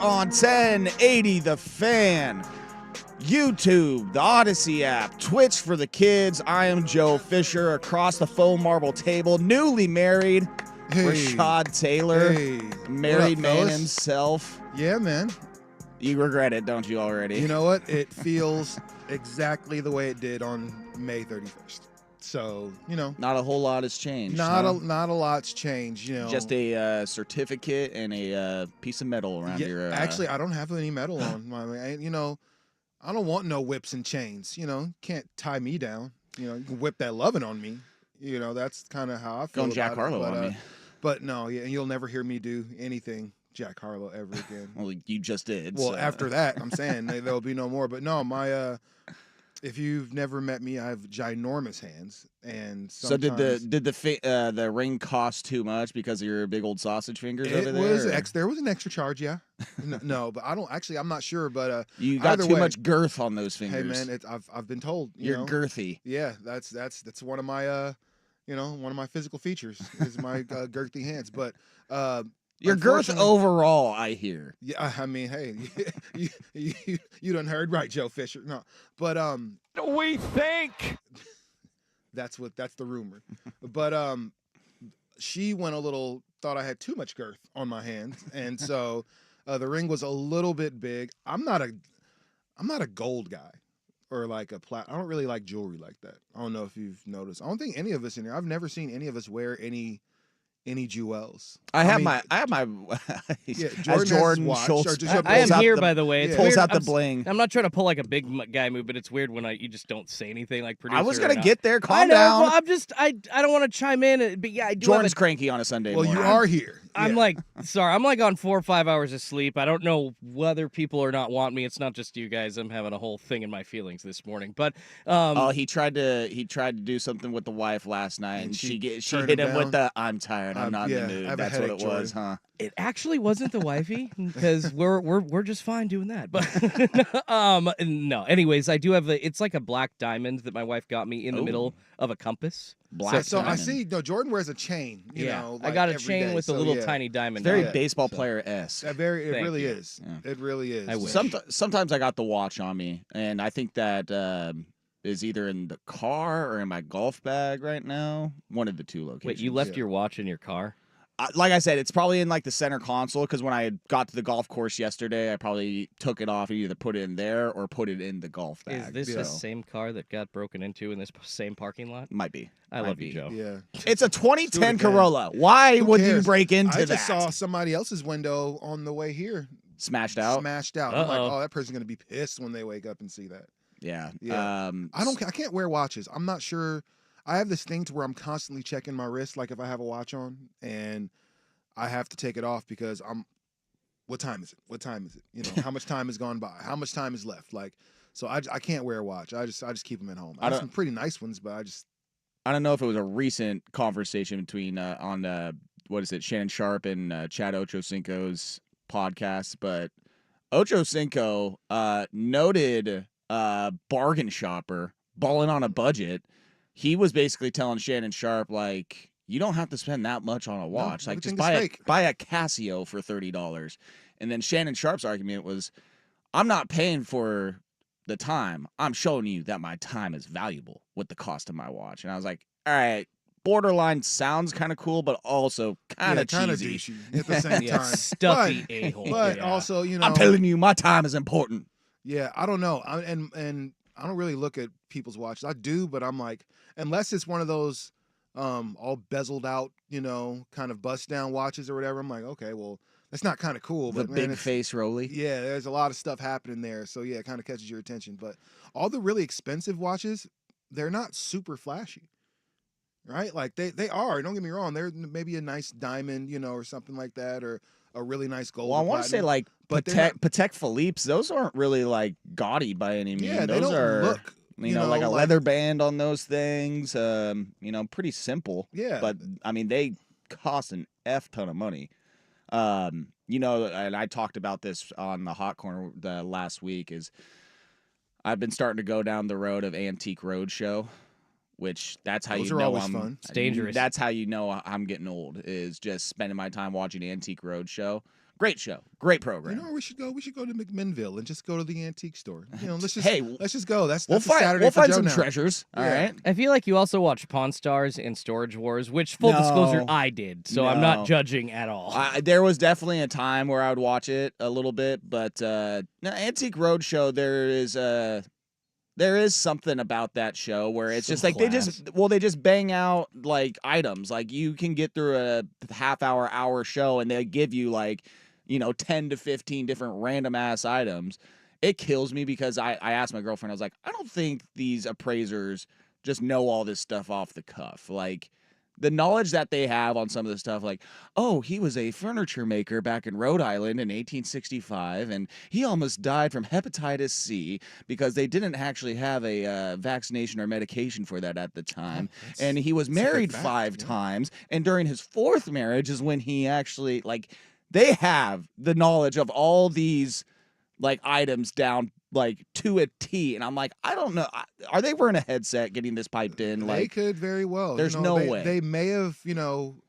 On 1080 The Fan, YouTube, the Odyssey app, Twitch for the kids. I am Joe Fisher, across the foam marble table, newly married. Hey. Rashad Taylor, Hey. married What up, man fellas? himself. Yeah, man. You regret it, don't you already? You know what? It feels exactly the way it did on May 31st. So, Not a whole lot has changed. not huh? a lot's changed, Just a certificate and a piece of metal around Yeah, your. actually, I don't have any metal on. I don't want no whips and chains. Can't tie me down. You can whip that loving on me. That's kind of how I feel. going Jack about Harlow it. on me. But no, yeah, and you'll never hear me do anything Jack Harlow ever again. Well, you just did. Well, so. after that, I'm saying there'll be no more. But no, if you've never met me, I have ginormous hands, and So sometimes did the ring cost too much because of your big old sausage fingers over it there? was or- there was an extra charge, yeah. No, but I'm not sure. But You got either too way, much girth on those fingers. hey man, I've been told. You're girthy. Yeah, that's one of my one of my physical features is my girthy hands. But Your girth unfortunately- overall, I hear. Yeah, I mean, hey, you done heard right, Joe Fisher. No, but We think. that's the rumor. But she thought I had too much girth on my hands, and so the ring was a little bit big. I'm not a gold guy or like I don't really like jewelry like that. I don't know if you've noticed. I don't think any of us in here. I've never seen any of us wear any jewels. I have mean, my Yeah, as Jordan has his Jordan watch, Schultz or just pulls your I am out here, the, by the way. It's yeah. pulls weird. out the I'm, bling. I'm not trying to pull like a big guy move, but it's weird when you just don't say anything like producer. I was or gonna not. get there. I Calm know, down. well, I don't want to chime in, but yeah, I do. Jordan's have cranky on a Sunday Well, morning. you are here. I'm Yeah. like, sorry, I'm like on 4 or 5 hours of sleep. I don't know whether people or not want me. It's not just you guys. I'm having a whole thing in my feelings this morning. But Oh, he tried to do something with the wife last night, and And she turned hit him him with down? the "I'm tired, I'm not yeah, in the mood." I have a That's what it headache, was, Jordan. huh? it actually wasn't the wifey because we're just fine doing that. But no. Anyways, I do have it's like a black diamond that my wife got me in the Ooh. middle of a compass. Black So I diamond. see. No, Jordan wears a chain. You know, I like got a every chain day, with a so little yeah. tiny diamond. Very on it. baseball So- player esque. It Thank really you. is. Yeah. It really is. I wish. Sometimes I got the watch on me, and I think that is either in the car or in my golf bag right now. One of the two locations. Wait, you left Yeah. your watch in your car? Like I said, it's probably in like the center console because when I got to the golf course yesterday, I probably took it off and either put it in there or put it in the golf bag. Is this so. the same car that got broken into in this same parking lot? Might be. I Might love be. you, Joe. Yeah. It's a 2010 again. Corolla. Why Who would you cares? break into I that? just saw somebody else's window on the way here Smashed out. smashed out. I'm like, Uh-oh. oh, that person's gonna be pissed when they wake up and see that. Yeah. Yeah. I can't wear watches. I'm not sure. I have this thing to where I'm constantly checking my wrist, like if I have a watch on, and I have to take it off because what time is it? What time is it? How much time has gone by? How much time is left? Like, so I can't wear a watch. I just keep them at home. I have some pretty nice ones, but I don't know if it was a recent conversation between what is it, Shannon Sharp and Chad Ochocinco's podcast, but Ochocinco, noted bargain shopper, balling on a budget. He was basically telling Shannon Sharp, like, you don't have to spend that much on a watch. Like, just everything is fake. buy a Casio for $30. And then Shannon Sharp's argument was, I'm not paying for the time. I'm showing you that my time is valuable with the cost of my watch. And I was like, all right, borderline sounds kind of cool, but also kind of cheesy. douchey at the same Yeah, time. stuffy a-hole. But yeah. also, I'm telling you, my time is important. Yeah, I don't know. And I don't really look at people's watches. I do, but I'm like, unless it's one of those all bezeled out, kind of bust down watches or whatever, I'm like, okay, well, that's not kind of cool. The But man, big it's- face Rolly. Yeah, there's a lot of stuff happening there. So yeah, it kind of catches your attention. But all the really expensive watches, they're not super flashy. Right? Like they are. Don't get me wrong. They're maybe a nice diamond, or something like that, or a really nice gold. Well, I or want to say platinum. like but they're Patek Philippe's. Those aren't really like gaudy by any means. Yeah, they those don't are look, like a leather band on those things. Pretty simple. Yeah. But I mean, they cost an F ton of money. And I talked about this on the Hot Corner the last week. Is I've been starting to go down the road of Antique Roadshow, which that's how Those you are know always I'm fun. It's dangerous. That's how you know I'm getting old, is just spending my time watching Antique Roadshow. Great show. Great You program. know where we should go? We should go to McMinnville and just go to the antique store. You know, let's just Hey, let's just go. That's we'll a Saturday we'll for find Joe some now. treasures. All Yeah. right. I feel like you also watched Pawn Stars and Storage Wars, which, full disclosure, No. I did. So I'm not No. judging at all. There was definitely a time where I would watch it a little bit, but no, Antique Roadshow, there is something about that show where it's just Some like they just bang out like items. Like you can get through a hour show and they give you like, 10 to 15 different random ass items. It kills me because I asked my girlfriend, I was like, I don't think these appraisers just know all this stuff off the cuff. Like the knowledge that they have on some of the stuff, like, oh, he was a furniture maker back in Rhode Island in 1865, and he almost died from hepatitis C because they didn't actually have a vaccination or medication for that at the time. And he was that's a good married fact, 5 yeah. times, and during his 4th marriage is when he actually, like, they have the knowledge of all these, like, items down, like, to a T. And I'm like, I don't know. Are they wearing a headset getting this piped in? They Like, could very well. there's no they, way. They may have,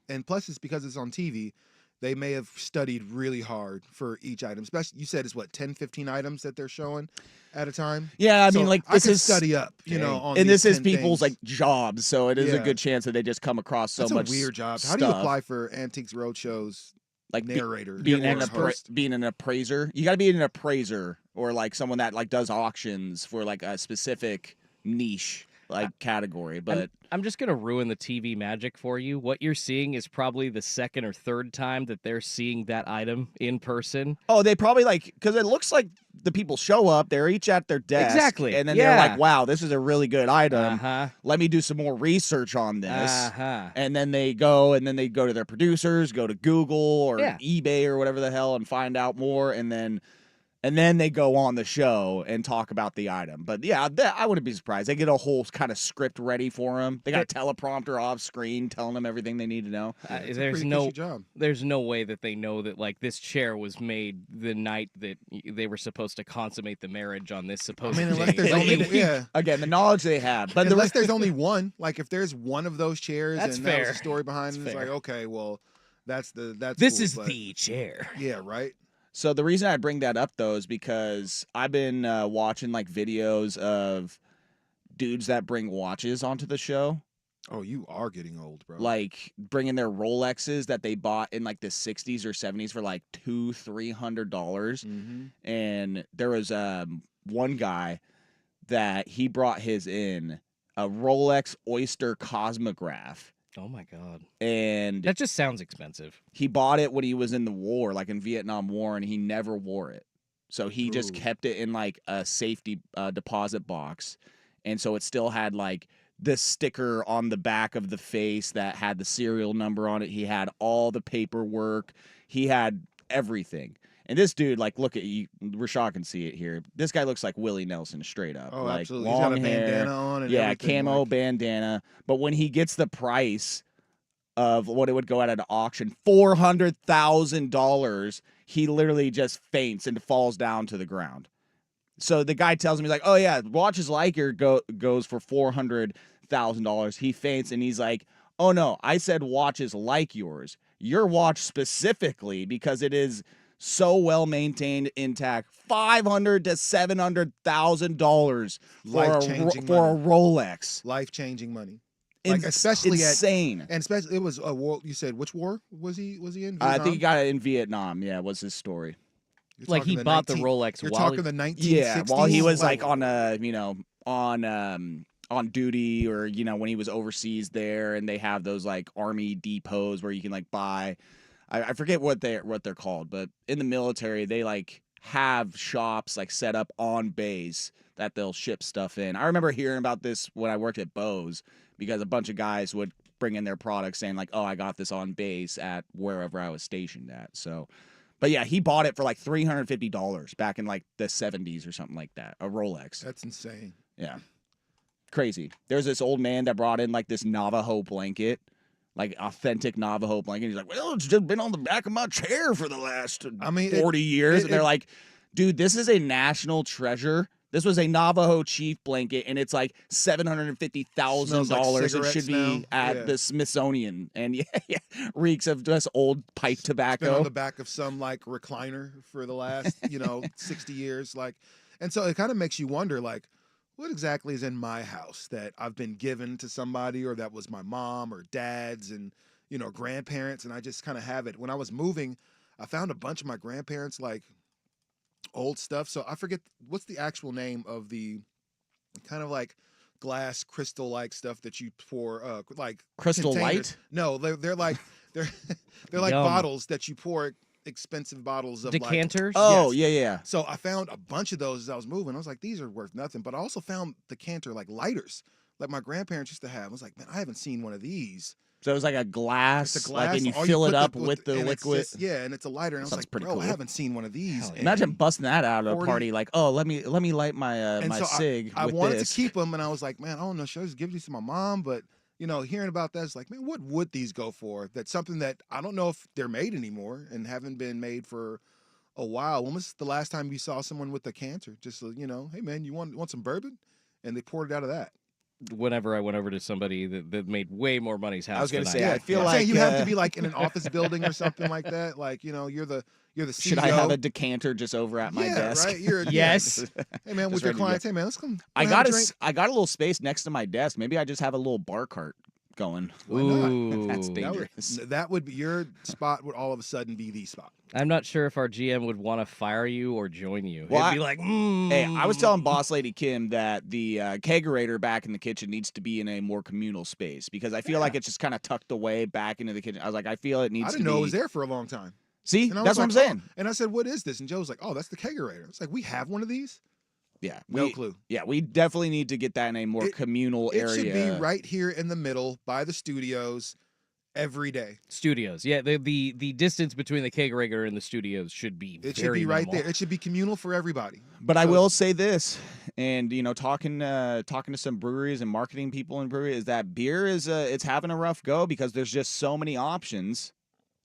and plus it's because it's on TV. They may have studied really hard for each item. Especially, you said it's what 10, 15 items that they're showing at a time. yeah, I mean, So like, I this could is study up, Dang. on and these this is 10 people's things. like jobs, so it is a Yeah. good chance that they just come across so That's much a weird job. How stuff. do you apply for Antiques Roadshows like narrator? being or an host? being an appraiser. You got to be an appraiser or like someone that like does auctions for like a specific niche like category. But I'm just going to ruin the TV magic for you. What you're seeing is probably the second or third time that they're seeing that item in person. oh, they probably like because it looks like the people show up, they're each at their desk, Exactly, and then yeah. they're like, "Wow, this is a really good item. Uh-huh. Let me do some more research on this." Uh-huh. And then they go to their producers, go to Google or Yeah. eBay or whatever the hell and find out more. And then they go on the show and talk about the item. But yeah, I wouldn't be surprised. They get a whole kind of script ready for them. They got a teleprompter off screen telling them everything they need to know. It's a There's pretty no cushy job. there's no way that they know that like this chair was made the night that they were supposed to consummate the marriage on this I supposed mean, unless date. there's Like, only yeah. Again, the knowledge they have. But Unless there's only one, like if there's one of those chairs That's and that was fair. the story behind it, That's it's like fair. okay, well, that's this cool, is but- the chair. yeah, right. So the reason I bring that up though is because I've been watching like videos of dudes that bring watches onto the show. Oh, you are getting old, bro. Like bringing their Rolexes that they bought in like the 60s or 70s for like $200-300. Mm-hmm. And there was one guy that he brought his in a Rolex Oyster Cosmograph, Oh my god. and That just sounds expensive. he bought it when he was in the war, like in Vietnam War, and he never wore it. So he just Ooh. kept it in like a safety deposit box. And so it still had like this sticker on the back of the face that had the serial number on it. He had all the paperwork. He had everything. And this dude, like, look at you. Rashad can see it here. This guy looks like Willie Nelson straight up. Oh, like, absolutely. He's got a long hair. bandana on and Yeah, everything, camo like- bandana. But when he gets the price of what it would go at an auction, $400,000, he literally just faints and falls down to the ground. So the guy tells me, he's like, oh yeah, watches like your goes for $400,000. He faints and he's like, oh no, I said watches like yours. Your watch specifically, because it is so well maintained, intact. $500,000 to $700,000 Life-changing for a money. Rolex. Life-changing money. Like, Ins- especially at- insane. And especially, it was a war. You said which war was he in? I think he Vietnam? got it in Vietnam. Yeah, was his story. You're Like he talking bought the 19 Rolex You're while talking the 1960s. Yeah, while he was like Wow. on duty, or when he was overseas there, and they have those like army depots where you can like buy. I forget what they're called, but in the military they like have shops like set up on base that they'll ship stuff in. I remember hearing about this when I worked at Bose because a bunch of guys would bring in their products saying like, "Oh, I got this on base at wherever I was stationed at." So, but yeah, he bought it for like $350 back in like the 70s or something like that. A Rolex. That's insane. Yeah. Crazy. There's this old man that brought in like this Navajo blanket, like authentic Navajo blanket. He's like, well, it's just been on the back of my chair for the last I mean, 40 years. it- And they're it- like, dude, this is a national treasure This was a Navajo chief blanket, and it's like $750,000. Smells like It cigarettes should now. be at Yeah. the Smithsonian, and yeah, reeks of just old pipe It's been tobacco. on the back of some like recliner for the last 60 years, like, and so it kind of makes you wonder, like, what exactly is in my house that I've been given to somebody, or that was my mom or dad's, and grandparents, and I just kind of have it. When I was moving, I found a bunch of my grandparents like old stuff. So I forget what's the actual name of the kind of like glass crystal like stuff that you pour like Crystal containers. Light? No, they're like they're like Yum. bottles that you pour expensive bottles of like Decanters. Oh, Yes. yeah. so I found a bunch of those as I was moving. I was like, these are worth nothing. But I also found decanter like lighters, like my grandparents used to have. I was like, man, I haven't seen one of these. So it was like a glass, It's a glass, like, and you all fill put it up with the and it's liquid. just- yeah, and it's a lighter. And I was Sounds like, pretty bro, cool. I haven't seen one of these. Hell yeah. And- Imagine busting that out at a 40 party, like, oh, let me light my And my so cig I with wanted this. to keep them, and I was like, man, I don't know, should I just give these to my mom? But hearing about that, it's like, man, what would these go for? That's something that I don't know if they're made anymore and haven't been made for a while. When was the last time you saw someone with a canter? Just hey man, you want some bourbon? And they poured it out of that. Whenever I went over to somebody that made way more money's house. I was gonna than say, did. I feel I'm like saying you have to be like in an office building or something like that. Like you're the CEO. should I have a decanter just over at my desk? Right. You're Yes. Hey man, with Just your ready to clients, hey man, let's come. I have got a drink. I got a little space next to my desk. Maybe I just have a little bar cart going. Why not? Ooh. That's That dangerous. that would be your spot. Would all of a sudden be the spot. I'm not sure if our GM would want to fire you or join you. Well, He'd be like, Hey, I was Mm. telling Boss Lady Kim that the kegerator back in the kitchen needs to be in a more communal space because I feel like it's just kind of tucked away back into the kitchen. I was like, I feel it needs I to didn't be. know it was there for a long time. See, And I that's was what I'm like, saying. "Oh." And I said, "What is this?" And Joe was like, "Oh, that's the kegerator." It's like, we have one of these. Yeah, No clue. Yeah, we definitely need to get that in a more It- communal It area. should be right here in the middle by the studios every day. studios. Yeah, the distance between the kegerator and the studios should be It should very be right minimal. there. It should be communal for everybody. But I So- will say this, and talking to some breweries and marketing people in breweries, is that beer is it's having a rough go because there's just so many options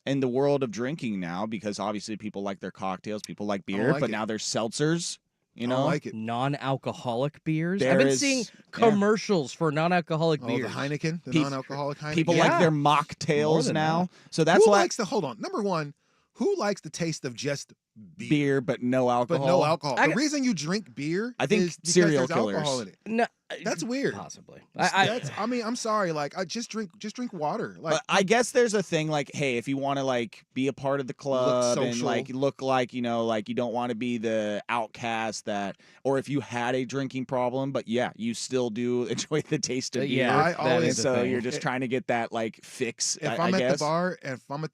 in the world of drinking now. Because obviously people like their cocktails, people like beer, like but it. now there's seltzers. I don't like it. Non-alcoholic beers. There I've been is- seeing yeah. commercials for non-alcoholic Oh, beers. the Heineken, the Pe- non-alcoholic Heineken. people Yeah. like their More mocktails than now. that. So that's Who why likes the hold on? Number one, who likes the taste of just beer, but no alcohol. but no alcohol? I The got- reason you drink beer, I think is because serial there's alcohol killers. in it. No, That's weird. Possibly. I mean, I'm sorry. Like, I just drink water. Like, But I guess there's a thing like, hey, if you want to like be a part of the club and social. like look like like you don't want to be the outcast that, or if you had a drinking problem, but yeah, you still do enjoy the taste of beer. yeah, I that always- And is a so thing. you're just trying to get that like fix. if I I'm at guess. the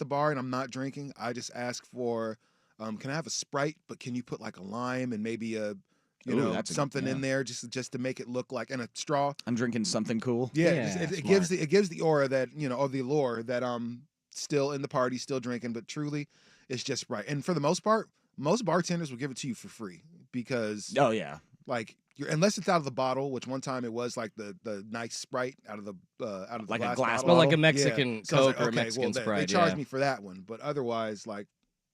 bar, and I'm not drinking, I just ask for, can I have a Sprite? But can you put like a lime and maybe a, Ooh, that's a- something yeah. in there just to make it look like, and a straw. I'm drinking something cool. Yeah, Yeah, it gives the aura that or the allure that still in the party, still drinking, but truly, it's just right. And for the most part, most bartenders will give it to you for free because Oh yeah, like unless it's out of the bottle, which one time it was like the nice Sprite out of the Like a glass glass bottle. Well, like a bottle? Mexican So I was Coke like, or a okay, Mexican well, they Sprite. charge yeah. me for that one, but otherwise, like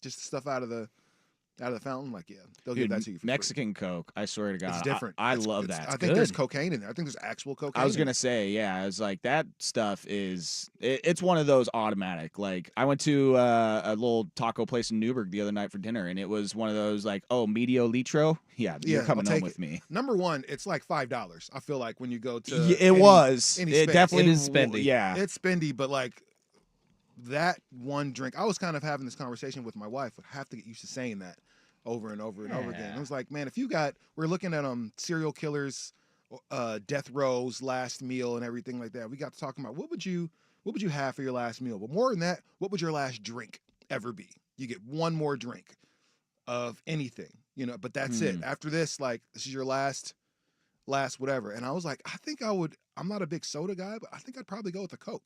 just the stuff out of the fountain, like they'll dude, give that to you. For free. Mexican Coke. I swear to God, It's different. I It's- love it's- that. I It's think there's good. cocaine in there. I think there's actual cocaine. I was in gonna it. say, yeah, I was like, that stuff is it's one of those automatic. Like I went to a little taco place in Newburgh the other night for dinner, and it was one of those like, oh, medio litro, yeah, Yeah, you're I'll coming home take with it. me. Number one, it's like $5. I feel like when you go to Yeah, it any- was. any It space. definitely It is spendy. Yeah, It's spendy, but like that one drink, I was kind of having this conversation with my wife. I have to get used to saying that over and over and over again. Yeah. It was like, man, if you got, we're looking at serial killers, death rows, last meal, and everything like that. We got to talking about what would you have for your last meal? But more than that, what would your last drink ever be? You get one more drink of anything, but that's it. After this, like this is your last whatever. And I was like, I think I would. I'm not a big soda guy, but I think I'd probably go with a Coke.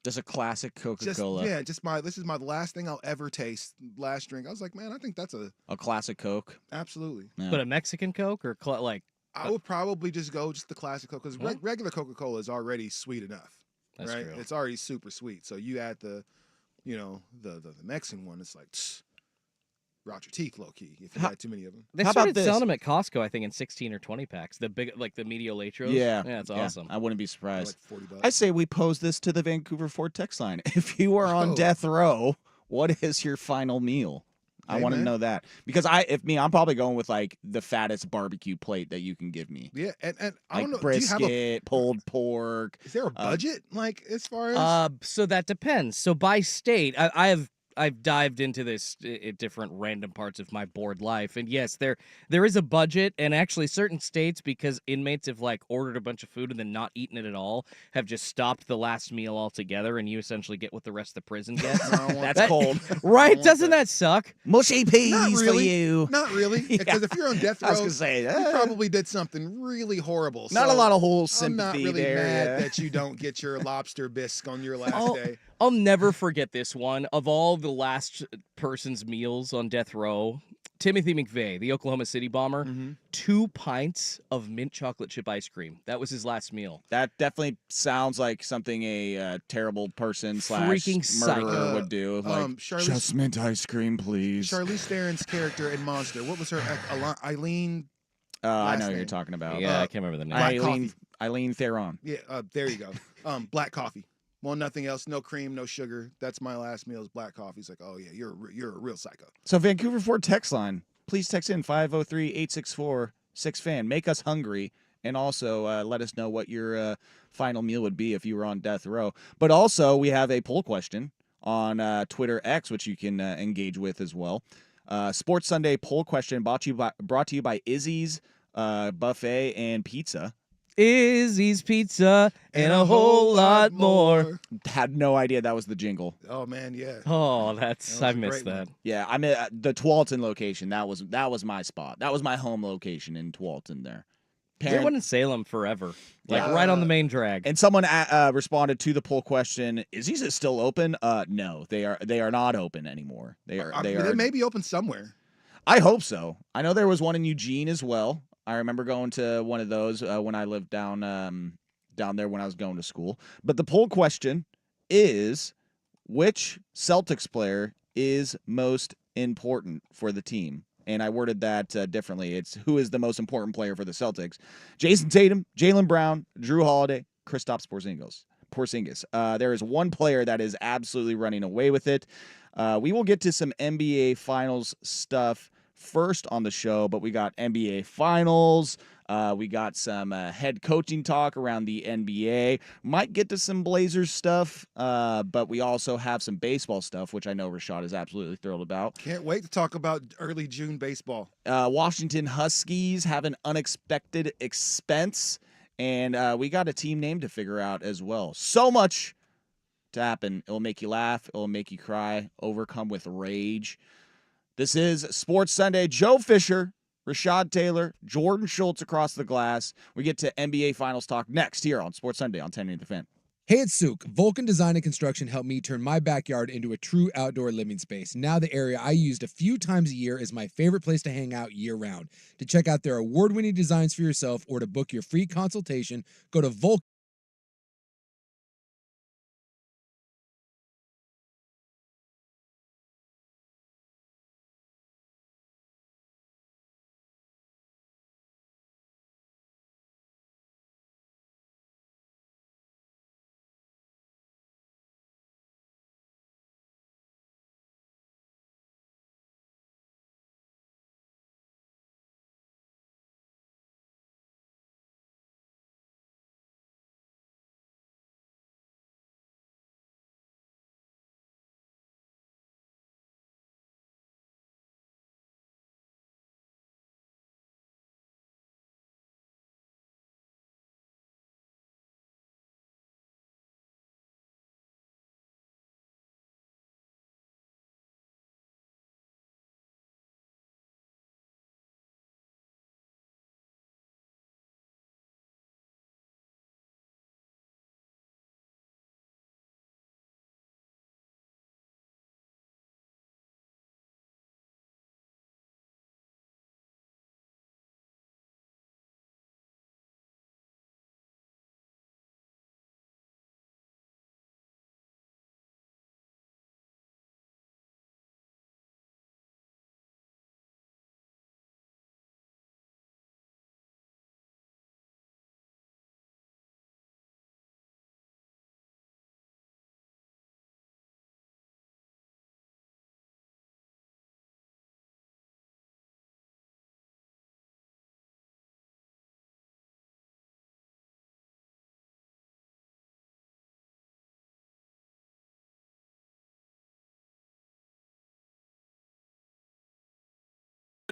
just a classic Just Coca-Cola, this is my last thing I'll ever taste. Last drink. I was like, man, I think that's a classic Coke. absolutely. Yeah. But a Mexican Coke or like I would probably just go just the classic Coke because Yeah. regular Coca-Cola is already sweet enough, that's right? true. It's already super sweet. So you add the Mexican one, it's like rot your teeth, low key, if you How- had too many of them. They How about started this? selling them at Costco, I think, in 16 or 20 packs. The big, like the medial latros. Yeah, it's awesome. I wouldn't be They're surprised. like $40. I say we pose this to the Vancouver Ford text line. If you are on Oh. death row, what is your final meal? I Hey, want to man. know that because I'm probably going with like the fattest barbecue plate that you can give me, Yeah, and I like don't know. Do you have brisket, pulled pork. is there a budget like as far as? So that depends. So by state, I've dived into this at different random parts of my bored life, and yes, there is a budget, and actually certain states, because inmates have like ordered a bunch of food and then not eaten it at all, have just stopped the last meal altogether, and you essentially get what the rest of the prison gets. I don't want That's that. cold. Right? want Doesn't that. that suck? Mushy peas Not for really. you. Not really, because Yeah. if you're on death I was row, gonna say you that. probably did something really horrible. Not a so lot of whole I'm sympathy not really there. mad yeah. that you don't get your lobster bisque on your last Oh, day. I'll never forget this one. Of all the last person's meals on death row, Timothy McVeigh, the Oklahoma City bomber, Mhm. 2 pints of mint chocolate chip ice cream. That was his last meal. That definitely sounds like something a terrible person slash Freaking murderer psycho. would do. Like, Charlize, just mint ice cream, please. Charlize Theron's character in Monster. What was her? Eileen. I last know who you're name. talking about. Yeah, Uh, I can't remember the name. Black Eileen coffee. Eileen Theron. Yeah, there you go. Black coffee. Well, nothing else. No cream, no sugar. That's my last meal is black coffee. It's like, oh yeah, you're a real psycho. So Vancouver Ford text line. Please text in 503-864-6FAN. Make us hungry. And also let us know what your final meal would be if you were on death row. But also, we have a poll question on Twitter X, which you can engage with as well. Sports Sunday poll question brought to you by Izzy's Buffet and Pizza. Izzy's Pizza and a whole lot more. Had no idea that was the jingle. Oh man, yeah. Oh, That that's was I a missed great that. one. Yeah, I'm at the Tualatin location. That was my spot. That was my home location in Tualatin there. They went in Salem forever, like Yeah. right on the main drag. And someone responded to the poll question: "Is these still open?" No, they are not open anymore. They are. They may be open somewhere. I hope so. I know there was one in Eugene as well. I remember going to one of those when I lived down there when I was going to school. But the poll question is, which Celtics player is most important for the team? And I worded that differently. It's who is the most important player for the Celtics? Jason Tatum, Jaylen Brown, Drew Holiday, Kristaps Porzingis. There is one player that is absolutely running away with it. We will get to some NBA Finals stuff first on the show, but we got NBA Finals. We got some head coaching talk around the NBA. Might get to some Blazers stuff, but we also have some baseball stuff, which I know Rashad is absolutely thrilled about. Can't wait to talk about early June baseball. Washington Huskies have an unexpected expense, and we got a team name to figure out as well. So much to happen. It'll make you laugh. It'll make you cry. Overcome with rage. This is Sports Sunday. Joe Fisher, Rashad Taylor, Jordan Schultz across the glass. We get to NBA Finals talk next here on Sports Sunday on 1080 The Fan. Hey, it's Souk. Vulcan Design and Construction helped me turn my backyard into a true outdoor living space. Now the area I used a few times a year is my favorite place to hang out year-round. To check out their award-winning designs for yourself or to book your free consultation, go to Vulcan.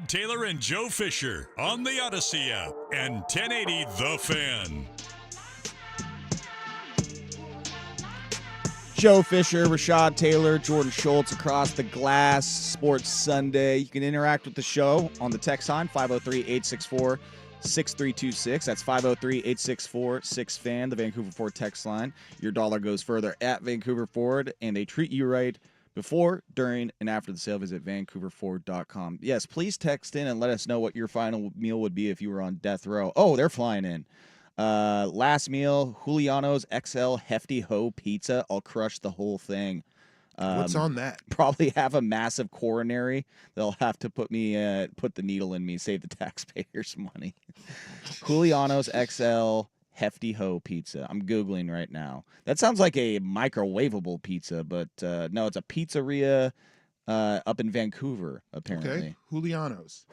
Taylor and Joe Fisher on the Odyssey app and 1080 The Fan. Joe Fisher, Rashad Taylor, Jordan Schultz across the glass. Sports Sunday. You can interact with the show on the text line 503-864-6326. That's 503-864-6FAN, the Vancouver Ford text line. Your dollar goes further at Vancouver Ford, and they treat you right before, during, and after the sale. Visit vancouverford.com. Yes, please text in and let us know what your final meal would be if you were on death row. Oh, they're flying in. Last meal, Juliano's XL Hefty Ho Pizza. I'll crush the whole thing. What's on that? Probably have a massive coronary. They'll have to put the needle in me, save the taxpayers money. Juliano's XL Hefty Ho Pizza. I'm Googling right now. That sounds like a microwavable pizza, but no, it's a pizzeria up in Vancouver, apparently. Okay, Juliano's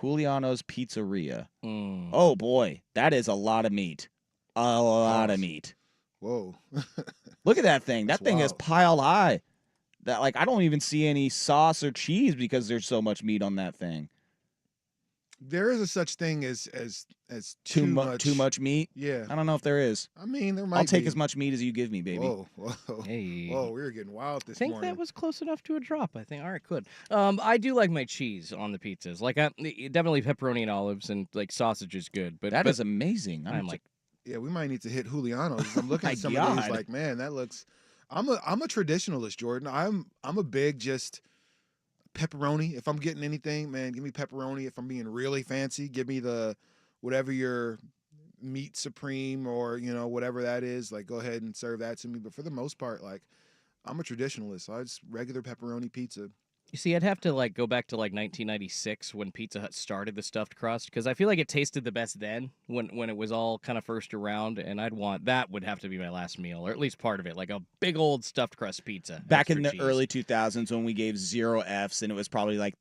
Pizzeria. Oh, boy. That is a lot of meat. A lot of meat. Whoa. Look at that thing. That That's thing is wild. piled high. That I don't even see any sauce or cheese because there's so much meat on that thing. There is a such thing as Too much meat? Yeah. I don't know if there is. I mean, there might I'll take be. as much meat as you give me, baby. Whoa. Hey. Whoa, we were getting wild I this think morning. that was close enough to a drop. I think. All right, good. I do like my cheese on the pizzas. Like, definitely pepperoni and olives, and like sausage is good. But That is amazing. I'm like, Yeah, we might need to hit Juliano's. I'm looking My at some of these God. like, man, that looks. I'm a traditionalist, Jordan. I'm a big just pepperoni. If I'm getting anything, man, give me pepperoni. If I'm being really fancy, give me the whatever your meat supreme or whatever that is. Like, go ahead and serve that to me. But for the most part, like, I'm a traditionalist. I just regular pepperoni pizza. you see, I'd have to like go back to like 1996 when Pizza Hut started the stuffed crust, because I feel like it tasted the best then when it was all kind of first around, and that would have to be my last meal, or at least part of it, like a big old stuffed crust pizza. back in the extra cheese. early 2000s when we gave 0 Fs, and it was probably like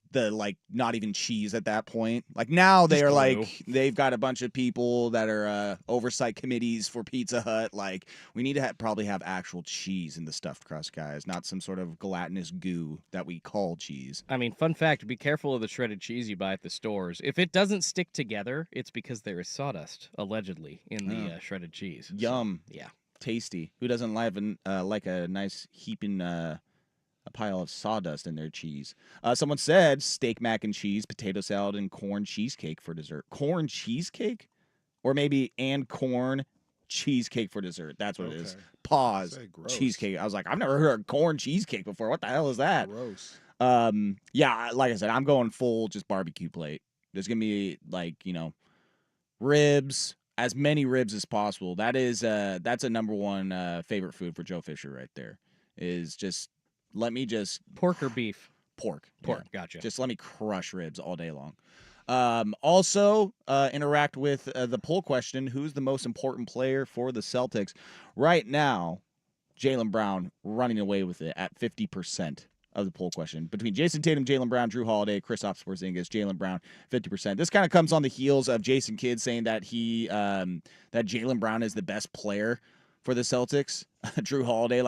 not even cheese at that point. Like now Just they're glue. like they've got a bunch of people that are oversight committees for Pizza Hut. Like we need to probably have actual cheese in the stuffed crust, guys, not some sort of gelatinous goo that we call cheese. I mean, fun fact, be careful of the shredded cheese you buy at the stores. If it doesn't stick together, it's because there is sawdust, allegedly, in the shredded cheese. So, Yum. yeah. Tasty. Who doesn't like a nice heaping a pile of sawdust in their cheese? Someone said steak, mac and cheese, potato salad, and corn cheesecake for dessert. Corn cheesecake? Or maybe and corn cheesecake for dessert. That's what it is. Okay. Pause. Say gross. Cheesecake. I was like, I've never heard of corn cheesecake before. What the hell is that? Gross. Yeah, like I said, I'm going full just barbecue plate. There's gonna be like, ribs, as many ribs as possible. That's a number one favorite food for Joe Fisher right there. Is just let me just Pork or beef? pork. Pork, Yeah. gotcha. Just let me crush ribs all day long. Also, interact with the poll question: who's the most important player for the Celtics right now? Jaylen Brown running away with it at 50% of the poll question. Between Jason Tatum, Jaylen Brown, Drew Holiday, Kristaps Porzingis, Jaylen Brown, 50%. This kind of comes on the heels of Jason Kidd saying that that Jaylen Brown is the best player for the Celtics. Drew Holiday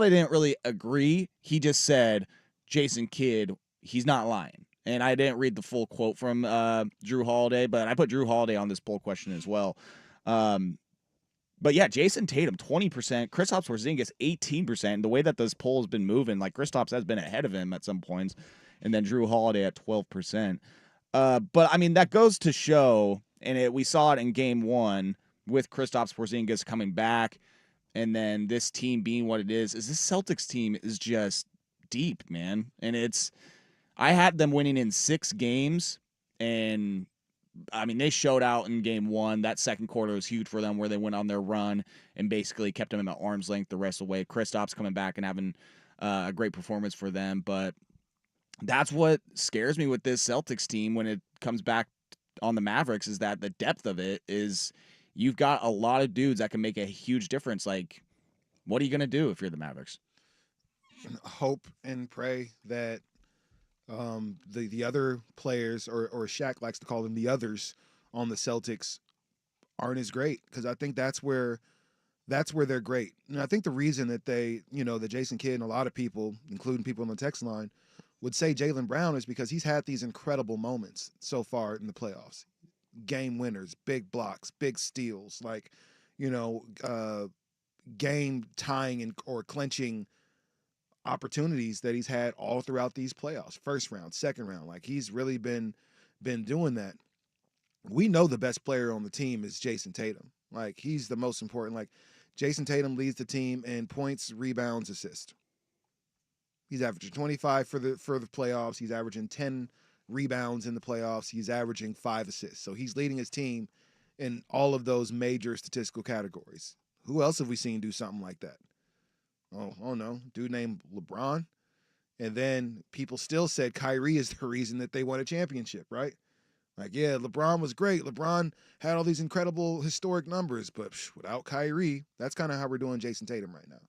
didn't really agree. He just said Jason Kidd, he's not lying. And I didn't read the full quote from Drew Holiday, but I put Drew Holiday on this poll question as well. But yeah, Jason Tatum, 20%. Kristaps Porzingis, 18%. And the way that this poll has been moving, like Kristaps has been ahead of him at some points. And then Drew Holiday at 12%. But, I mean, that goes to show, and we saw it in Game 1 with Kristaps Porzingis coming back, and then this team being what it is this Celtics team is just deep, man. And I had them winning in 6 games, and I mean, they showed out in Game 1. That second quarter was huge for them, where they went on their run and basically kept them at arm's length the rest of the way. Kristaps coming back and having a great performance for them. But that's what scares me with this Celtics team when it comes back on the Mavericks, is that the depth of it is you've got a lot of dudes that can make a huge difference. Like, what are you going to do if you're the Mavericks? Hope and pray that the other players, or Shaq likes to call them the others on the Celtics, aren't as great, because I think that's where they're great. And I think the reason that they, that Jason Kidd and a lot of people, including people on the text line, would say Jaylen Brown is because he's had these incredible moments so far in the playoffs. Game winners, big blocks, big steals, like, game tying or clinching opportunities that he's had all throughout these playoffs. First round, second round, like he's really been doing that. We know the best player on the team is Jason Tatum. Like he's the most important. Like Jason Tatum leads the team in points, rebounds, assists. He's averaging 25 for the playoffs. He's averaging 10 rebounds in the playoffs. He's averaging 5 assists. So he's leading his team in all of those major statistical categories. Who else have we seen do something like that? Oh no, dude named LeBron. And then people still said Kyrie is the reason that they won a championship, right? Like, yeah, LeBron was great. LeBron had all these incredible historic numbers, but without Kyrie, that's kind of how we're doing Jason Tatum right now.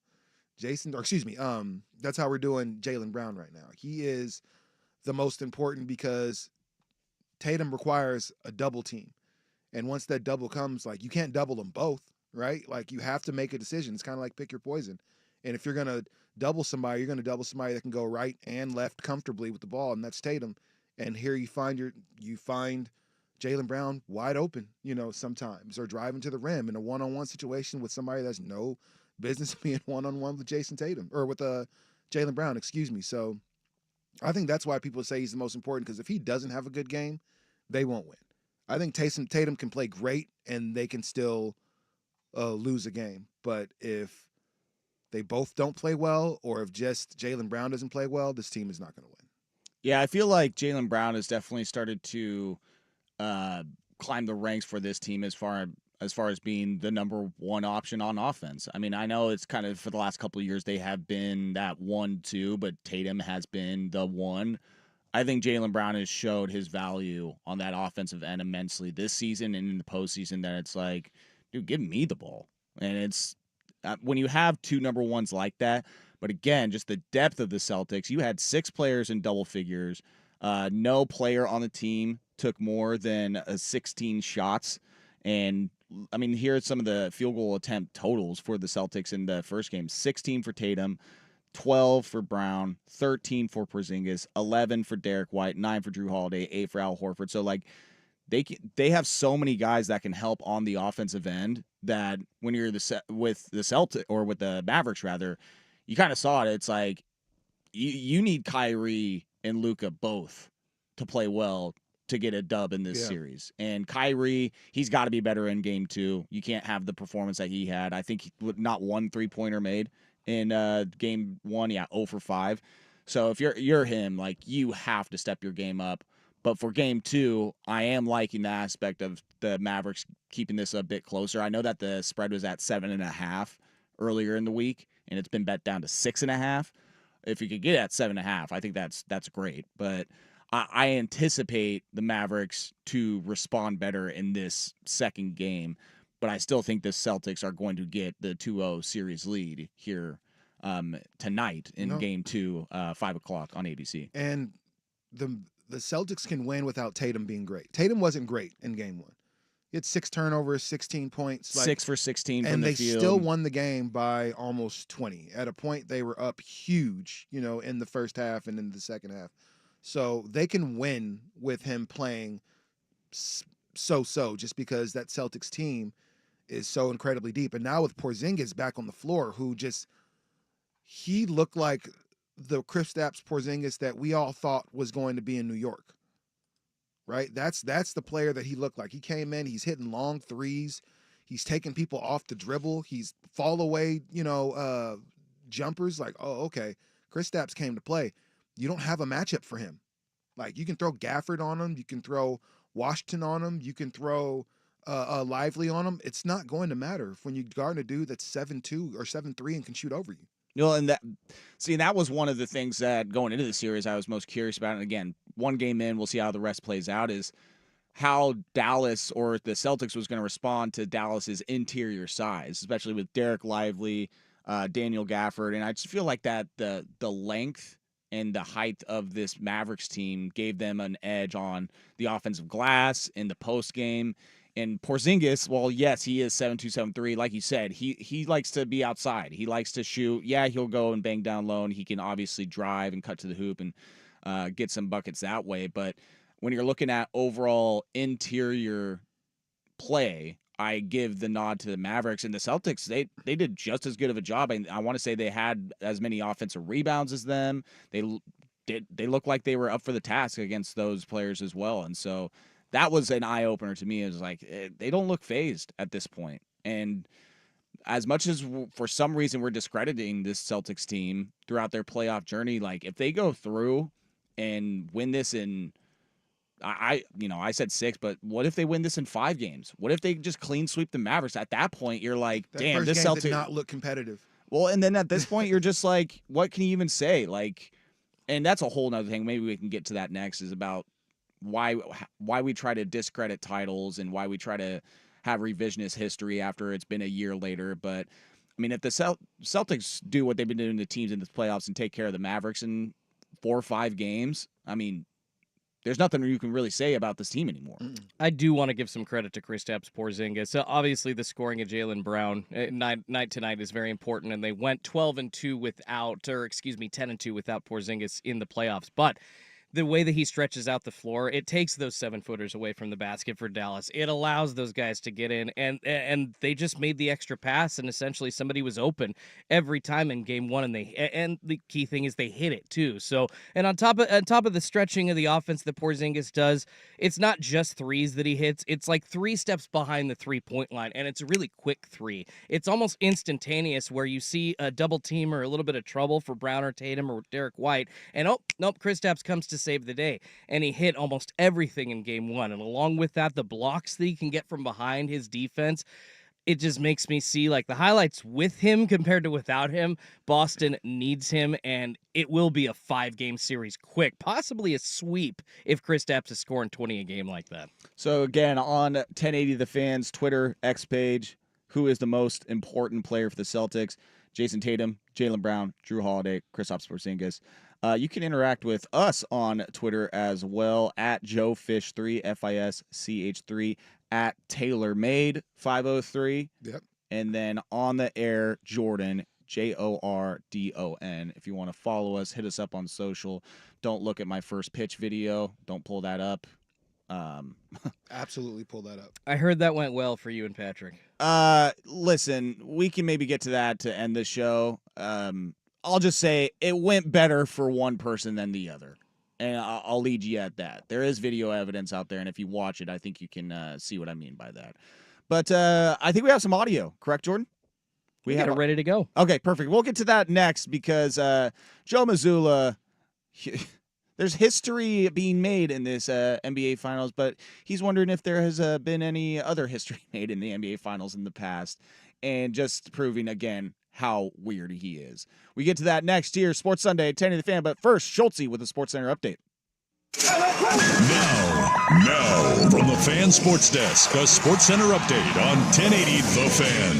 That's how we're doing Jaylen Brown right now. He is the most important because Tatum requires a double team. And once that double comes, like you can't double them both, right? Like you have to make a decision. It's kind of like pick your poison. And if you're going to double somebody, you're going to double somebody that can go right and left comfortably with the ball, and that's Tatum. And here you find Jaylen Brown wide open, sometimes, or driving to the rim in a one-on-one situation with somebody that's no business being one-on-one with Jason Tatum or with Jaylen Brown, excuse me. So I think that's why people say he's the most important, because if he doesn't have a good game, they won't win. I think Tatum can play great and they can still lose a game. But if they both don't play well, or if just Jaylen Brown doesn't play well, this team is not going to win. Yeah, I feel like Jaylen Brown has definitely started to climb the ranks for this team as far as being the number one option on offense. I mean, I know it's kind of for the last couple of years they have been that 1-2, but Tatum has been the one. I think Jaylen Brown has showed his value on that offensive end immensely this season and in the postseason, that it's like, dude, give me the ball. And it's when you have two number ones like that, but again, just the depth of the Celtics, you had 6 players in double figures. No player on the team took more than 16 shots. And I mean, here are some of the field goal attempt totals for the Celtics in the first game. 16 for Tatum, 12 for Brown, 13 for Porzingis, 11 for Derek White, 9 for Drew Holiday, 8 for Al Horford. So, like, they have so many guys that can help on the offensive end that when you're with the Celtics, or with the Mavericks rather, you kind of saw it. It's like you need Kyrie and Luka both to play well to get a dub in this series. And Kyrie, he's got to be better in game 2. You can't have the performance that he had. I think not one 3-pointer made in game 1. Yeah, 0 for 5. So if you're him, like, you have to step your game up. But for game 2, I am liking the aspect of the Mavericks keeping this a bit closer. I know that the spread was at 7.5 earlier in the week, and it's been bet down to 6.5. If you could get at 7.5, I think that's great. But I anticipate the Mavericks to respond better in this second game. But I still think the Celtics are going to get the 2-0 series lead here tonight in game 2, 5 o'clock on ABC. And the Celtics can win without Tatum being great. Tatum wasn't great in game 1. He had 6 turnovers, 16 points. 6 for 16 from the field. And they still won the game by almost 20. At a point, they were up huge, in the first half and in the second half. So they can win with him playing so-so, just because that Celtics team is so incredibly deep. And now with Porzingis back on the floor, he looked like the Kristaps Porzingis that we all thought was going to be in New York, right? That's the player that he looked like. He came in, he's hitting long threes, he's taking people off the dribble, he's fall away, jumpers. Like, oh, okay, Kristaps came to play. You don't have a matchup for him. Like, you can throw Gafford on him, you can throw Washington on him, you can throw Lively on him. It's not going to matter when you guard a dude that's 7'2" or 7'3" and can shoot over you. And that was one of the things that going into the series I was most curious about. And again, one game in, we'll see how the rest plays out, is how Dallas or the Celtics was going to respond to Dallas's interior size, especially with Derek Lively, Daniel Gafford. And I just feel like that the length and the height of this Mavericks team gave them an edge on the offensive glass in the post game. And Porzingis, well, yes, he is 7'2", 7'3". Like you said, he likes to be outside. He likes to shoot. Yeah, he'll go and bang down low, and he can obviously drive and cut to the hoop and get some buckets that way. But when you're looking at overall interior play, I give the nod to the Mavericks and the Celtics. They did just as good of a job. I want to say they had as many offensive rebounds as them. They looked like they were up for the task against those players as well. And so that was an eye opener to me. It was like they don't look phased at this point. And as much as for some reason we're discrediting this Celtics team throughout their playoff journey, like if they go through and win this in I said 6, but what if they win this in 5 games? What if they just clean sweep the Mavericks? At that point, you're like, That damn, first this game Celtics did not look competitive. Well, and then at this point, you're just like, what can you even say? Like, and that's a whole nother thing. Maybe we can get to that next. Is about why we try to discredit titles and why we try to have revisionist history after it's been a year later. But I mean, if the Celtics do what they've been doing to teams in the playoffs and take care of the Mavericks in 4 or 5 games, I mean, there's nothing you can really say about this team anymore. I do want to give some credit to Kristaps Porzingis. So obviously, the scoring of Jaylen Brown night to night is very important, and they went 12-2 without, or excuse me, 10-2 without Porzingis in the playoffs. But the way that he stretches out the floor, it takes those 7-footers away from the basket for Dallas. It allows those guys to get in, and they just made the extra pass, and essentially somebody was open every time in game 1, and the key thing is they hit it too. So, and on top of the stretching of the offense that Porzingis does, it's not just threes that he hits. It's like 3 steps behind the 3-point line, and it's a really quick 3. It's almost instantaneous where you see a double team or a little bit of trouble for Brown or Tatum or Derek White, and oh, nope, Kristaps comes to save the day. And he hit almost everything in game 1. And along with that, the blocks that he can get from behind his defense, it just makes me see like the highlights with him compared to without him. Boston needs him, and it will be a 5-game series quick, possibly a sweep if Kristaps is scoring 20 a game like that. So again, on 1080 The Fans Twitter X page, who is the most important player for the Celtics? Jason Tatum, Jaylen Brown, Drew Holiday, Kristaps Porzingis. You can interact with us on Twitter as well at JoeFish3, FISCH3, at TaylorMade503. Yep. And then on the air, Jordan, JORDON. If you want to follow us, hit us up on social. Don't look at my first pitch video. Don't pull that up. Absolutely pull that up. I heard that went well for you and Patrick. Listen, we can maybe get to that to end the show. I'll just say it went better for one person than the other. And I'll lead you at that. There is video evidence out there, and if you watch it, I think you can see what I mean by that. But I think we have some audio, correct, Jordan? We have it ready to go. Okay, perfect. We'll get to that next because Joe Mazzulla, there's history being made in this NBA Finals, but he's wondering if there has been any other history made in the NBA Finals in the past, and just proving again how weird he is. We get to that next here, Sports Sunday at 10 of the Fan. But first, Schultze with the Sports Center update. Now, from the Fan Sports Desk, a Sports Center update on 1080 The Fan.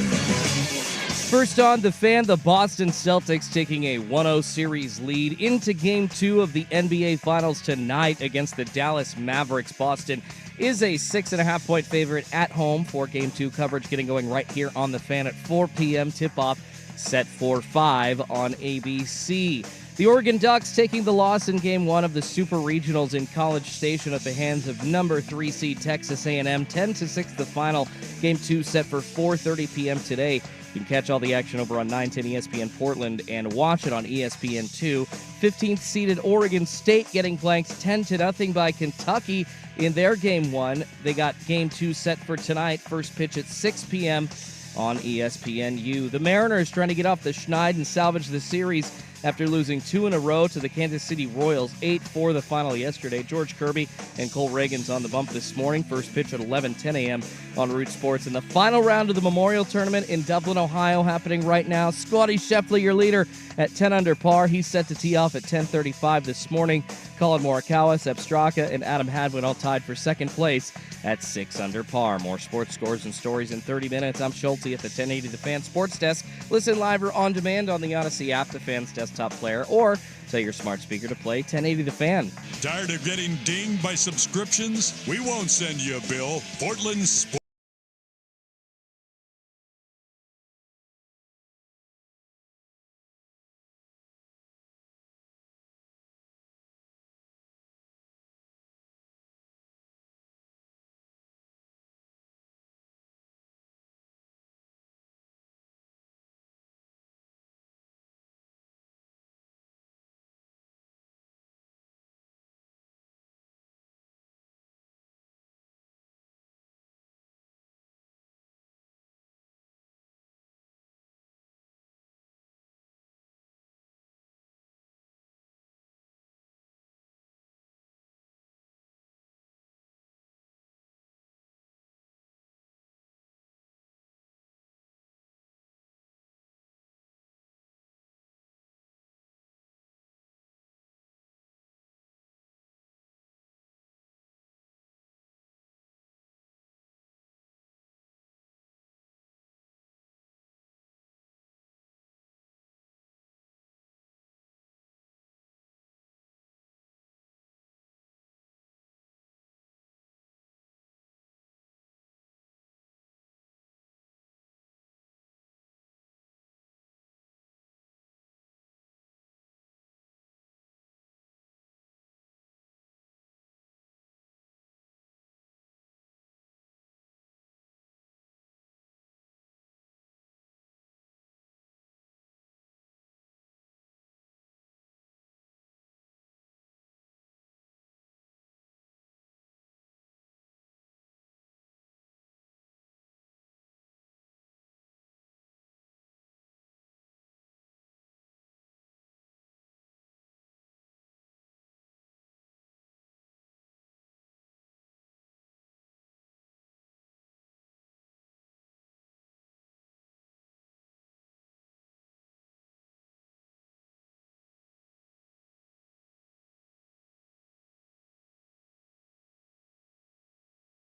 First on The Fan, the Boston Celtics taking a 1-0 series lead into Game 2 of the NBA Finals tonight against the Dallas Mavericks. Boston is a 6.5-point favorite at home for Game 2 coverage getting going right here on The Fan at 4 p.m. Tip-off set for 5 on ABC. The Oregon Ducks taking the loss in Game 1 of the Super Regionals in College Station at the hands of number 3 seed Texas A&M. 10-6 the final. Game 2 set for 4:30 p.m. today. You can catch all the action over on 910 ESPN Portland and watch it on ESPN2. 15th seeded Oregon State getting blanked 10-0 by Kentucky in their Game 1. They got Game 2 set for tonight. First pitch at 6 p.m. on ESPNU. The Mariners trying to get off the schneid and salvage the series after losing 2 in a row to the Kansas City Royals, 8-4 the final yesterday. George Kirby and Cole Reagan's on the bump this morning. First pitch at 11:10 a.m. on Root Sports. And the final round of the Memorial Tournament in Dublin, Ohio, happening right now. Scotty Scheffler, your leader, at 10 under par. He's set to tee off at 10:35 this morning. Colin Morikawa, Sepp Straka, and Adam Hadwin all tied for second place at 6 under par. More sports scores and stories in 30 minutes. I'm Schulte at the 1080 The Fan Sports Desk. Listen live or on demand on the Odyssey app, the Fan's desktop player, or tell your smart speaker to play 1080 The Fan. Tired of getting dinged by subscriptions? We won't send you a bill. Portland's Sports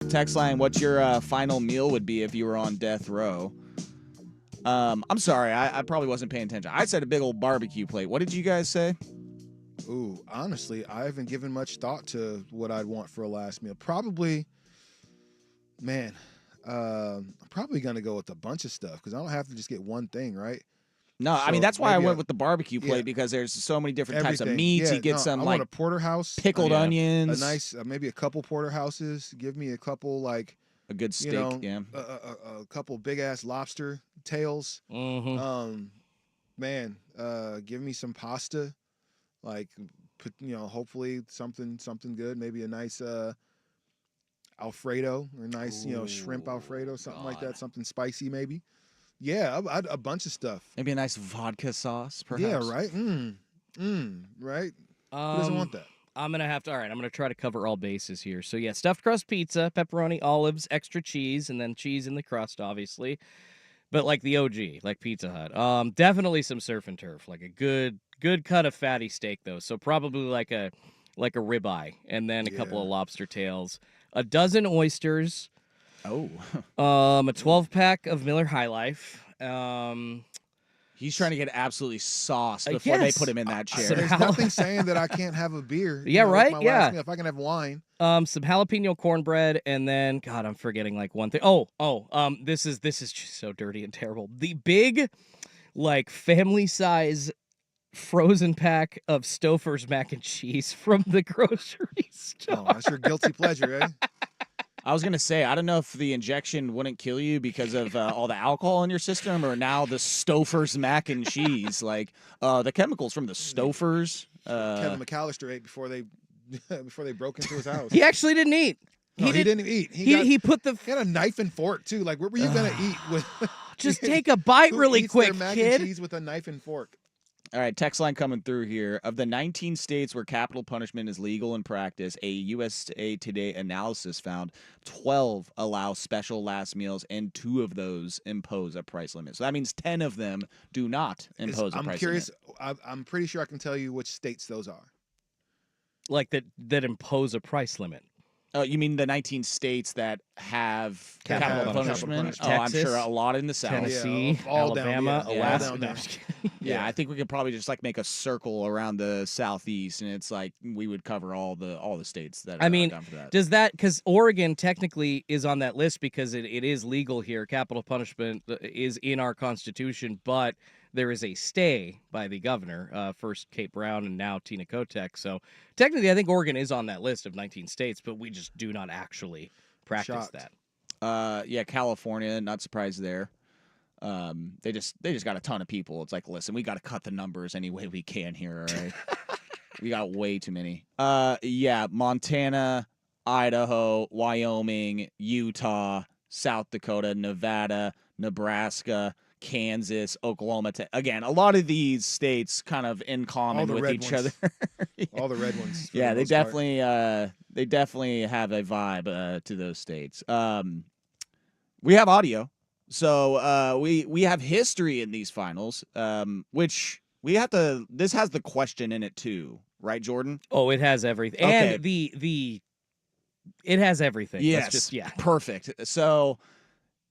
Text line, what's your final meal would be if you were on death row? I'm sorry, I probably wasn't paying attention. I said a big old barbecue plate. What did you guys say? Ooh, honestly, I haven't given much thought to what I'd want for a last meal. Probably, man, I'm probably gonna go with a bunch of stuff because I don't have to just get one thing, right? No, I mean So that's why I maybe went with the barbecue plate yeah. because there's so many different types of Everything. meats. Yeah, You get no, some I like want a porterhouse, pickled Yeah. onions, a nice, maybe a couple porterhouses. Give me a couple like a good steak. you know, Yeah. a couple big ass lobster tails. Mm-hmm. Man, give me some pasta, like hopefully something good. Maybe a nice Alfredo or a nice shrimp Alfredo, something like God. that. Something spicy maybe. Yeah, a bunch of stuff. Maybe a nice vodka sauce, perhaps. Yeah, right. Right. Who doesn't want that? I'm gonna try to cover all bases here. So yeah, stuffed crust pizza, pepperoni, olives, extra cheese, and then cheese in the crust, obviously. But like the OG, like Pizza Hut. Definitely some surf and turf, like a good cut of fatty steak though. So probably like a ribeye, and then a couple Yeah. of lobster tails, a dozen oysters, Oh, a 12-pack of Miller High Life. he's trying to get absolutely sauced before they yes. put him in that So chair. There's nothing saying that I can't have a beer. Yeah, with right? my Yeah. last meal. If I can have wine. Some jalapeno cornbread, and then God, I'm forgetting like one thing. This is just so dirty and terrible. The big, like family size frozen pack of Stouffer's mac and cheese from the grocery store. Oh, that's your guilty pleasure, eh? I was gonna say I don't know if the injection wouldn't kill you because of all the alcohol in your system, or now the Stouffer's mac and cheese, like the chemicals from the Stouffer's. Kevin McAllister ate before they broke into his house. He actually didn't eat. No, he didn't eat. He put the He had a knife and fork too. Like, what were you gonna eat with? just take a bite Who really eats their quick, mac and kid. cheese with a knife and fork. All right, text line coming through here. Of the 19 states where capital punishment is legal in practice, a USA Today analysis found 12 allow special last meals, and 2 of those impose a price limit. So that means 10 of them do not impose a I'm price curious. limit. I'm pretty sure I can tell you which states those are. Like that impose a price limit. Oh, you mean the 19 states that have Capital capital punishment. punishment? Capital Oh, I'm sure Texas, a lot in the South. Tennessee, Yeah, all down, Alabama, yeah, all Alaska. down No, there. I'm just kidding. Yeah, I think we could probably just like make a circle around the southeast, and it's like we would cover all the states that. I are mean, down for that. Does that, because Oregon technically is on that list because it is legal here. Capital punishment is in our Constitution, but there is a stay by the governor, first Kate Brown and now Tina Kotek. So technically, I think Oregon is on that list of 19 states, but we just do not actually practice Shocked. that. Yeah, California, not surprised there. They just got a ton of people. It's like, listen, we got to cut the numbers any way we can here, all right? We got way too many. Yeah, Montana, Idaho, Wyoming, Utah, South Dakota, Nevada, Nebraska, Kansas, Oklahoma. Again, a lot of these states kind of in common the with red each ones. other. All the red ones. for Yeah, the they most part. definitely have a vibe to those states. We have audio, so we have history in these finals, which we have to. This has the question in it too, right, Jordan? Oh, it has everything. Okay. And it has everything. Yes, Let's just, yeah. perfect. So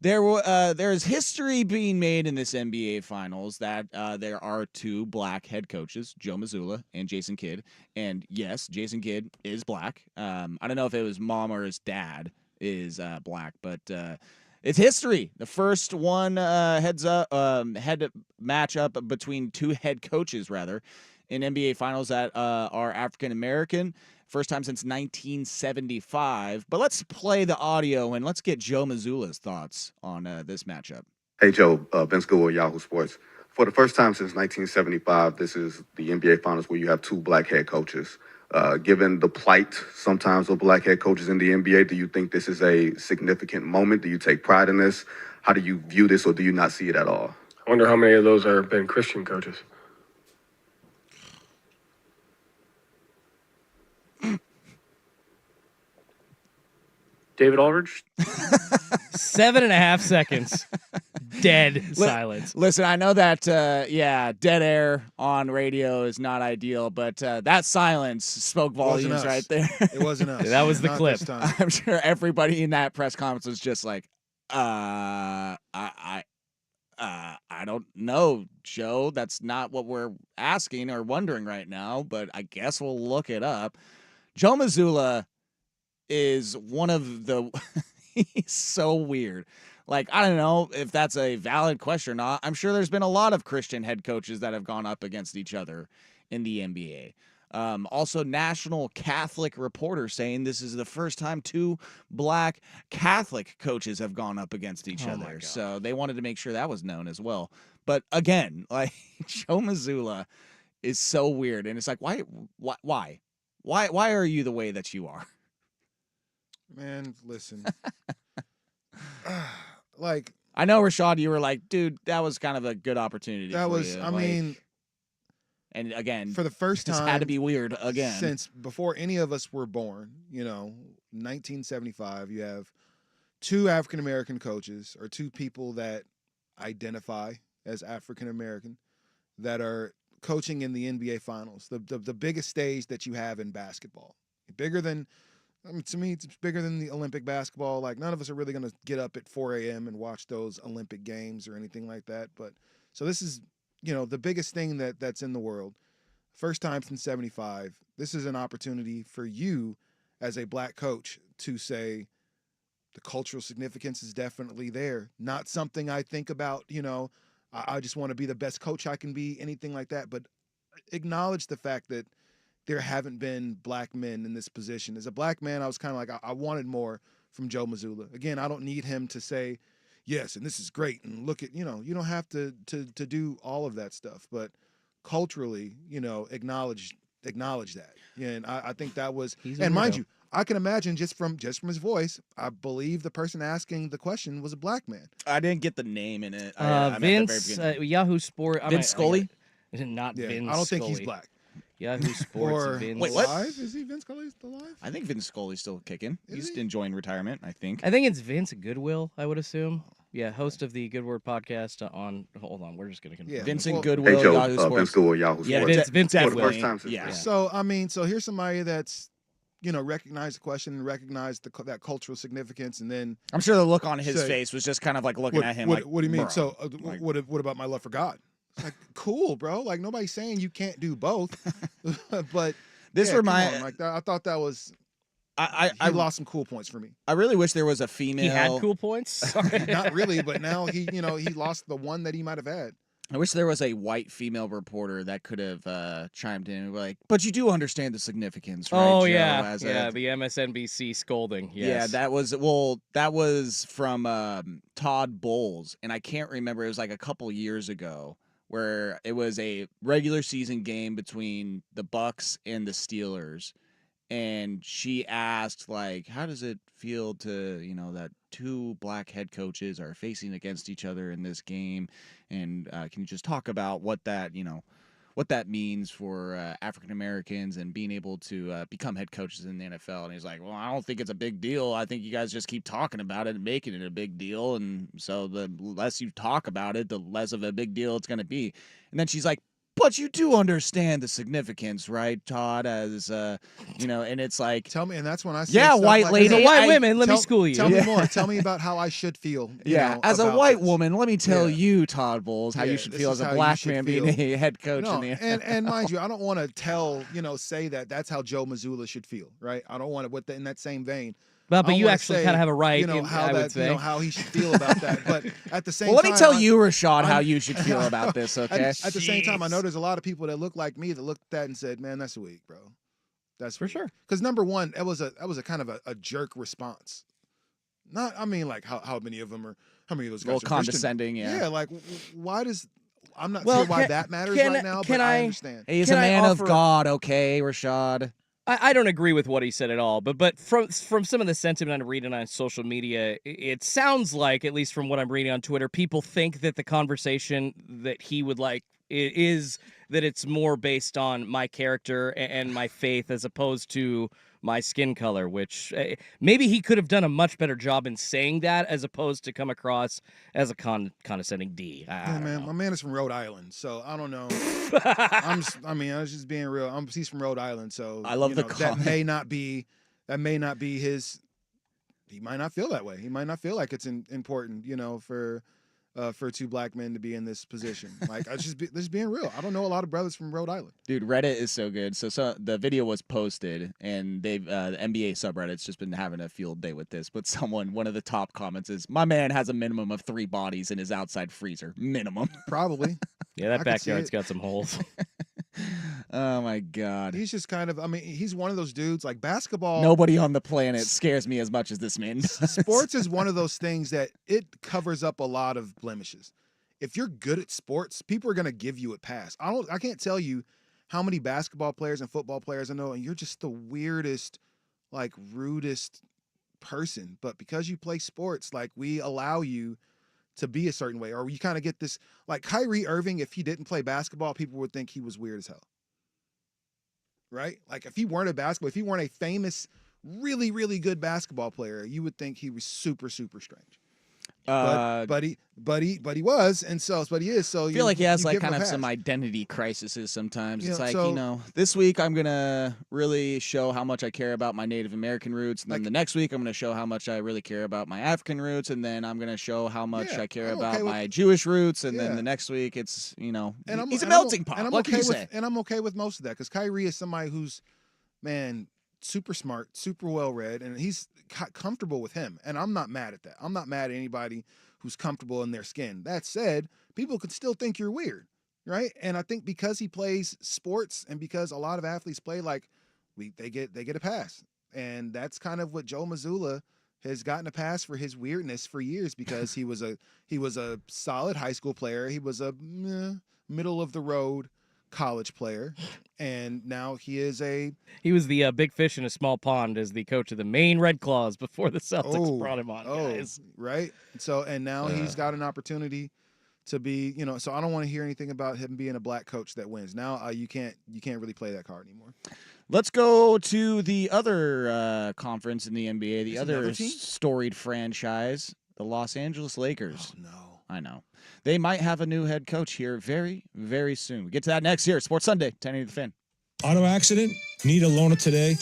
there is history being made in this NBA Finals that there are 2 black head coaches, Joe Mazzulla and Jason Kidd, and yes, Jason Kidd is black. I don't know if it was mom or his dad is black, but it's history. The first one head matchup between 2 head coaches rather in NBA Finals that are African American. First time since 1975. But let's play the audio and let's get Joe Mazzulla's thoughts on this matchup. Hey, Joe, Ben School, Yahoo Sports. For the first time since 1975, this is the NBA Finals where you have 2 black head coaches. Given the plight sometimes of black head coaches in the NBA, do you think this is a significant moment? Do you take pride in this? How do you view this, or do you not see it at all? I wonder how many of those are been Christian coaches. David Aldridge? 7.5 seconds. Dead silence. Listen, I know that, dead air on radio is not ideal, but that silence spoke Wasn't volumes us. right there. It wasn't us. That was the Not clip. this time. I'm sure everybody in that press conference was just like, I don't know, Joe. That's not what we're asking or wondering right now, but I guess we'll look it up. Joe Mazzulla is one of the he's so weird. Like, I don't know if that's a valid question or not. I'm sure there's been a lot of Christian head coaches that have gone up against each other in the NBA. Also, National Catholic Reporter saying this is the first time 2 black Catholic coaches have gone up against each Oh my other. God. So they wanted to make sure that was known as well. But again, like Joe Mazzulla is so weird, and it's like, why are you the way that you are? Man, listen. Like, I know, Rashad, you were like, dude, that was kind of a good opportunity. that for was, you. I Like, mean, and again, for the first this time had to be weird again. since before any of us were born, 1975, you have 2 African American coaches or 2 people that identify as African American that are coaching in the NBA Finals, the biggest stage that you have in basketball. Bigger than, I mean, to me, it's bigger than the Olympic basketball. Like, none of us are really going to get up at 4 a.m. and watch those Olympic games or anything like that. But so this is, the biggest thing that's in the world. First time since 75. This is an opportunity for you as a black coach to say the cultural significance is definitely there. Not something I think about, I just want to be the best coach I can be, anything like that. But acknowledge the fact that there haven't been black men in this position. As a black man, I was kind of like, I wanted more from Joe Mazzulla. Again, I don't need him to say, yes, and this is great, and look at, you don't have to do all of that stuff. But culturally, acknowledge that. And I think that was, He's a and mind weirdo. you, I can imagine just from his voice, I believe the person asking the question was a black man. I didn't get the name in it. I meant the very Vince, beginning. Yahoo Sport. Vince Scully? Not Yeah, Vince I don't think Scully. he's black. Yahoo Sports. Or Vince. Wait, what? alive? Is he Vince Scully still alive? I think Vince Scully's still kicking. Is He's he? enjoying retirement, I think. I think it's Vince Goodwill, I would assume. Yeah, host of the Good Word podcast on. Hold on, we're just gonna confirm. Yeah. Vincent Well- Goodwill, Hey, Joe, Yahoo Vince Sports. Goodwill, Yahoo Yeah, Sports. Vince For the Goodwill. first time since Yeah. So I mean, so here's somebody that's, recognize the question, recognize that cultural significance, and then I'm sure the look on his Say- face was just kind of like looking at him like, what do you mean? "Bro." So like- what about my love for God? It's like, cool, bro. Like, nobody's saying you can't do both, but This yeah, come remind on, like I thought that was I he lost some cool points for me. I really wish there was a female. He had cool points. Sorry. Not really, but now he lost the one that he might have had. I wish there was a white female reporter that could have chimed in and be like, but you do understand the significance, right? Oh Joe, yeah, as a- yeah. The MSNBC scolding. Yes. Yeah, that was from Todd Bowles, and I can't remember. It was like a couple years ago where it was a regular season game between the Bucks and the Steelers, and she asked like, "How does it feel to that 2 black head coaches are facing against each other in this game, and can you just talk about what that what that means for African Americans and being able to become head coaches in the NFL?" And he's like, "Well, I don't think it's a big deal. I think you guys just keep talking about it and making it a big deal. And so the less you talk about it, the less of a big deal it's going to be." And then she's like, "But you do understand the significance, right, Todd? As and it's like, Tell me, and that's when I say Yeah, stuff white like, lady. The hey, white I- women, let me tell- school you. Tell Yeah. me more. Tell me about how I should feel. as a about white this. woman, let me tell Yeah. you, Todd Bowles, how Yeah, you should this feel is as a how you black should man being feel. a head coach No, in the and mind you, I don't want to say that that's how Joe Mazzulla should feel, right? I don't want to in that same vein. But I you wanna actually say, kind of have a right. how I would say. how he should feel about that. But at the same Well, let time, me tell I- you, Rashad, how I'm- you should feel about this, okay? At the same time, I know Jeez. there's a lot of people that look like me that looked at that and said, "Man, that's weak, bro. That's For sure. Because number one, that was a kind of a jerk response. Not, I mean, like how many of them are? How many of those A little guys are Christian? condescending, yeah. Yeah, like why does? I'm not Well, sure why can- that matters can- right now, can but I I- understand. He's Can a I man offer- of God, okay, Rashad? I don't agree with what he said at all, but from some of the sentiment I'm reading on social media, it sounds like, at least from what I'm reading on Twitter, people think that the conversation that he would like is that it's more based on my character and my faith as opposed to my skin color, which maybe he could have done a much better job in saying that as opposed to come across as a condescending D. I Yeah, don't man, know. my man is from Rhode Island, so I don't know. I was just being real. He's from Rhode Island, so I love the that comment. may not be his. He might not feel that way. He might not feel like it's important, for two black men to be in this position. Like, just being real. I don't know a lot of brothers from Rhode Island. Dude, Reddit is so good. So the video was posted, and they've the NBA subreddit's just been having a field day with this. But one of the top comments is, "My man has a minimum of 3 bodies in his outside freezer. Minimum." Probably. Yeah, I that could see backyard's it. got some holes. Oh my god. He's just kind of. He's one of those dudes like basketball. Nobody on the planet scares me as much as this man does. Sports is one of those things that it covers up a lot of blemishes. If you're good at sports, people are gonna give you a pass. I can't tell you how many basketball players and football players I know, and you're just the weirdest, like rudest person. But because you play sports, like we allow you to be a certain way, or you kind of get this like Kyrie Irving, if he didn't play basketball, people would think he was weird as hell. Right? Like if he weren't a famous, really, really good basketball player, you would think he was super, super strange. But he was, and so but he is. So I feel like he has you like give him kind a of some pass. identity crises sometimes. Yeah, It's like, so- this week I'm going to really show how much I care about my Native American roots. And then Like- the next week I'm going to show how much I really care about my African roots. And then I'm going to show how much Yeah, I care I'm about okay with- my Jewish roots. And Yeah. then the next week it's, And I'm- he's a and I'm- melting pot. And I'm What okay can you with say? and I'm okay with most of that because Kyrie is somebody who's, man, super smart, super well read, and he's comfortable with him. And I'm not mad at that. I'm not mad at anybody who's comfortable in their skin. That said, people could still think you're weird, right? And I think because he plays sports and because a lot of athletes play, like they get a pass, and that's kind of what Joe Mazzulla has gotten a pass for his weirdness for years because he was a solid high school player. He was a middle of the road college player, and now he is a He was the big fish in a small pond as the coach of the Maine Red Claws before the Celtics brought him on, guys. right. So and now he's got an opportunity to be, so I don't want to hear anything about him being a black coach that wins. Now you can't really play that card anymore. Let's go to the other conference in the NBA, the There's other another team? storied franchise, the Los Angeles Lakers. Oh no. I know. They might have a new head coach here very, very soon. We get to that next here at Sports Sunday, 1080 The Fan. Auto accident? Need a loaner today?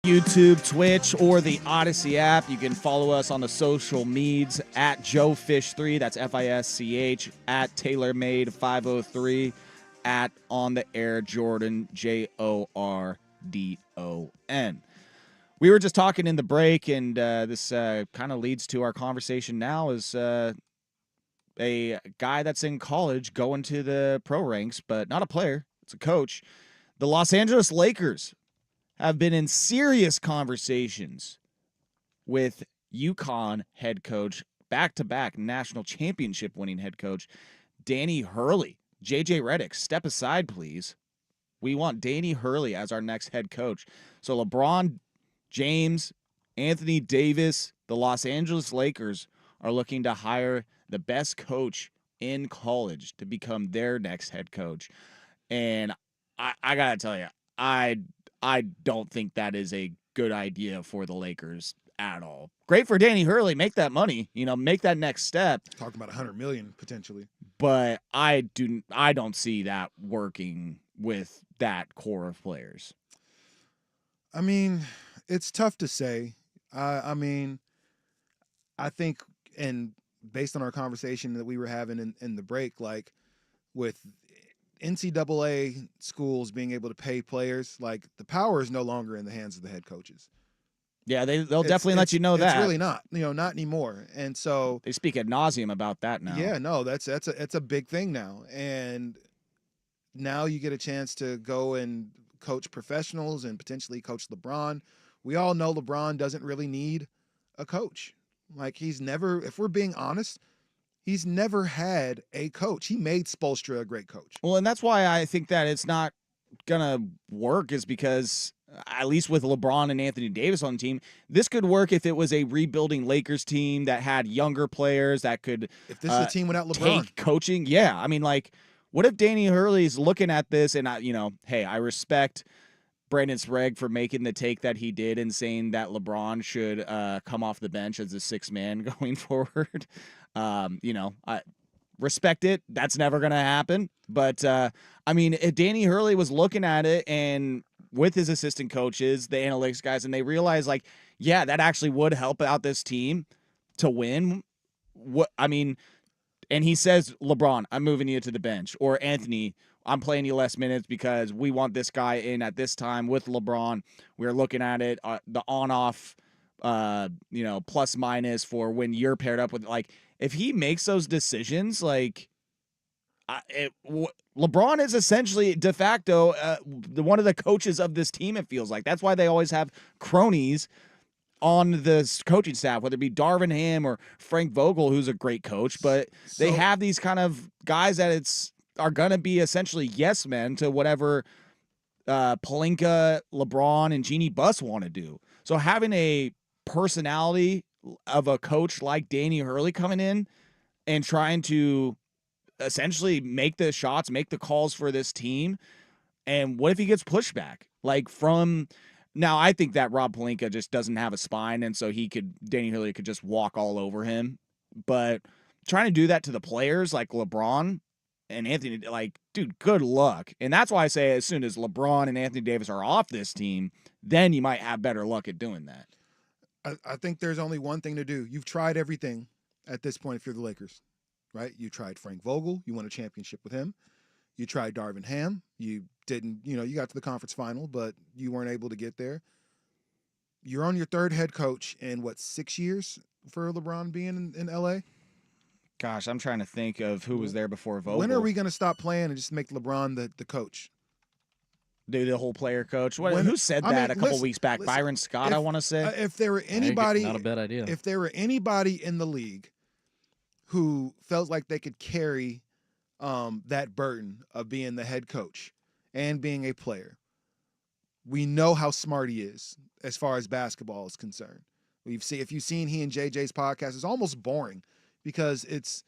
YouTube, Twitch, or the Odyssey app. You can follow us on the social medias at JoeFish3, that's FISCH, at TaylorMade503, at On The Air Jordan, JORDON. We were just talking in the break, and this kind of leads to our conversation now, is a guy that's in college going to the pro ranks, but not a player, it's a coach. The Los Angeles Lakers have been in serious conversations with UConn head coach, back-to-back national championship winning head coach, Danny Hurley. JJ Redick, step aside, please. We want Danny Hurley as our next head coach. So LeBron James, Anthony Davis, the Los Angeles Lakers are looking to hire the best coach in college to become their next head coach. And I got to tell you, I don't think that is a good idea for the Lakers at all. Great for Danny Hurley, make that money, make that next step. Talking about $100 million potentially. But I don't see that working with that core of players. I mean, it's tough to say. I think, and based on our conversation that we were having in the break, like with NCAA schools being able to pay players, like the power is no longer in the hands of the head coaches. Yeah, they'll definitely let you know that. It's really not, not anymore. And so they speak ad nauseum about that now. Yeah, no, that's a big thing now. And now you get a chance to go and coach professionals and potentially coach LeBron. We all know LeBron doesn't really need a coach. Like he's never, if we're being honest, he's never had a coach. He made Spoelstra a great coach. Well, and that's why I think that it's not going to work, is because at least with LeBron and Anthony Davis on the team, this could work if it was a rebuilding Lakers team that had younger players that could if this is a team without LeBron take coaching. Yeah, I mean, like, what if Danny Hurley's looking at this and, hey, I respect Brandon Sprague for making the take that he did and saying that LeBron should come off the bench as a sixth man going forward. I respect it. That's never going to happen. But, if Danny Hurley was looking at it and with his assistant coaches, the analytics guys, and they realized, like, yeah, that actually would help out this team to win. And he says, LeBron, I'm moving you to the bench. Or Anthony, I'm playing you less minutes because we want this guy in at this time with LeBron. We're looking at it, the on-off, plus minus for when you're paired up with, like, if he makes those decisions, like, LeBron is essentially de facto one of the coaches of this team, it feels like. That's why they always have cronies on the coaching staff, whether it be Darvin Ham or Frank Vogel, who's a great coach. But they have these kind of guys that are going to be essentially yes men to whatever Pelinka, LeBron, and Jeannie Buss want to do. So having a personality of a coach like Danny Hurley coming in and trying to essentially make the shots, make the calls for this team. And what if he gets pushback? Now, I think that Rob Pelinka just doesn't have a spine, and so Danny Hurley could just walk all over him. But trying to do that to the players like LeBron and Anthony, like, dude, good luck. And that's why I say as soon as LeBron and Anthony Davis are off this team, then you might have better luck at doing that. I think there's only one thing to do. You've tried everything at this point if you're the Lakers, right? You tried Frank Vogel. You won a championship with him. You tried Darvin Ham. You didn't, you got to the conference final, but you weren't able to get there. You're on your third head coach in, 6 years for LeBron being in L.A.? Gosh, I'm trying to think of who was there before Vogel. When are we going to stop playing and just make LeBron the coach? Do the whole player coach? Who said that a couple weeks back? Byron Scott, I want to say. If there were anybody, not a bad idea. If there were anybody in the league who felt like they could carry that burden of being the head coach and being a player, we know how smart he is as far as basketball is concerned. If you've seen he and JJ's podcast, it's almost boring because it's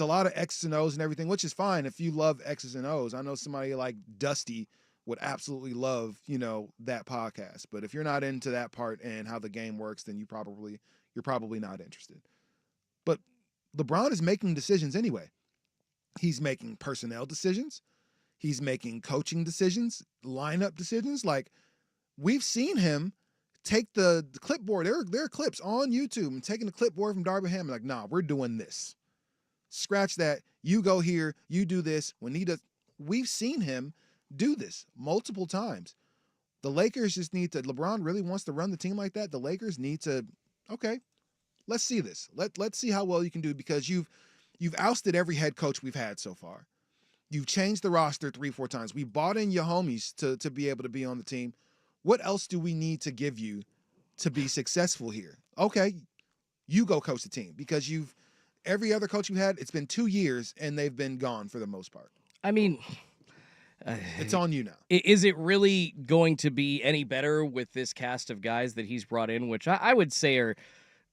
a lot of X's and O's and everything, which is fine if you love X's and O's. I know somebody like Dusty would absolutely love, that podcast. But if you're not into that part and how the game works, then you're probably not interested. But LeBron is making decisions anyway. He's making personnel decisions. He's making coaching decisions, lineup decisions. Like, we've seen him take the clipboard. There are clips on YouTube and taking the clipboard from Darby Hamlin. Like, nah, we're doing this. Scratch that. You go here. You do this. When he does, we've seen him do this multiple times. The Lakers just need to. LeBron really wants to run the team like that. The Lakers need to. Okay, let's see this. Let's see how well you can do, because you've ousted every head coach we've had so far. You've changed the roster 3-4 times. We bought in your homies to be able to be on the team. What else do we need to give you to be successful here? Okay, you go coach the team, because every other coach you had, it's been 2 years and they've been gone for the most part. I mean, it's on you now. Is it really going to be any better with this cast of guys that he's brought in, which I would say are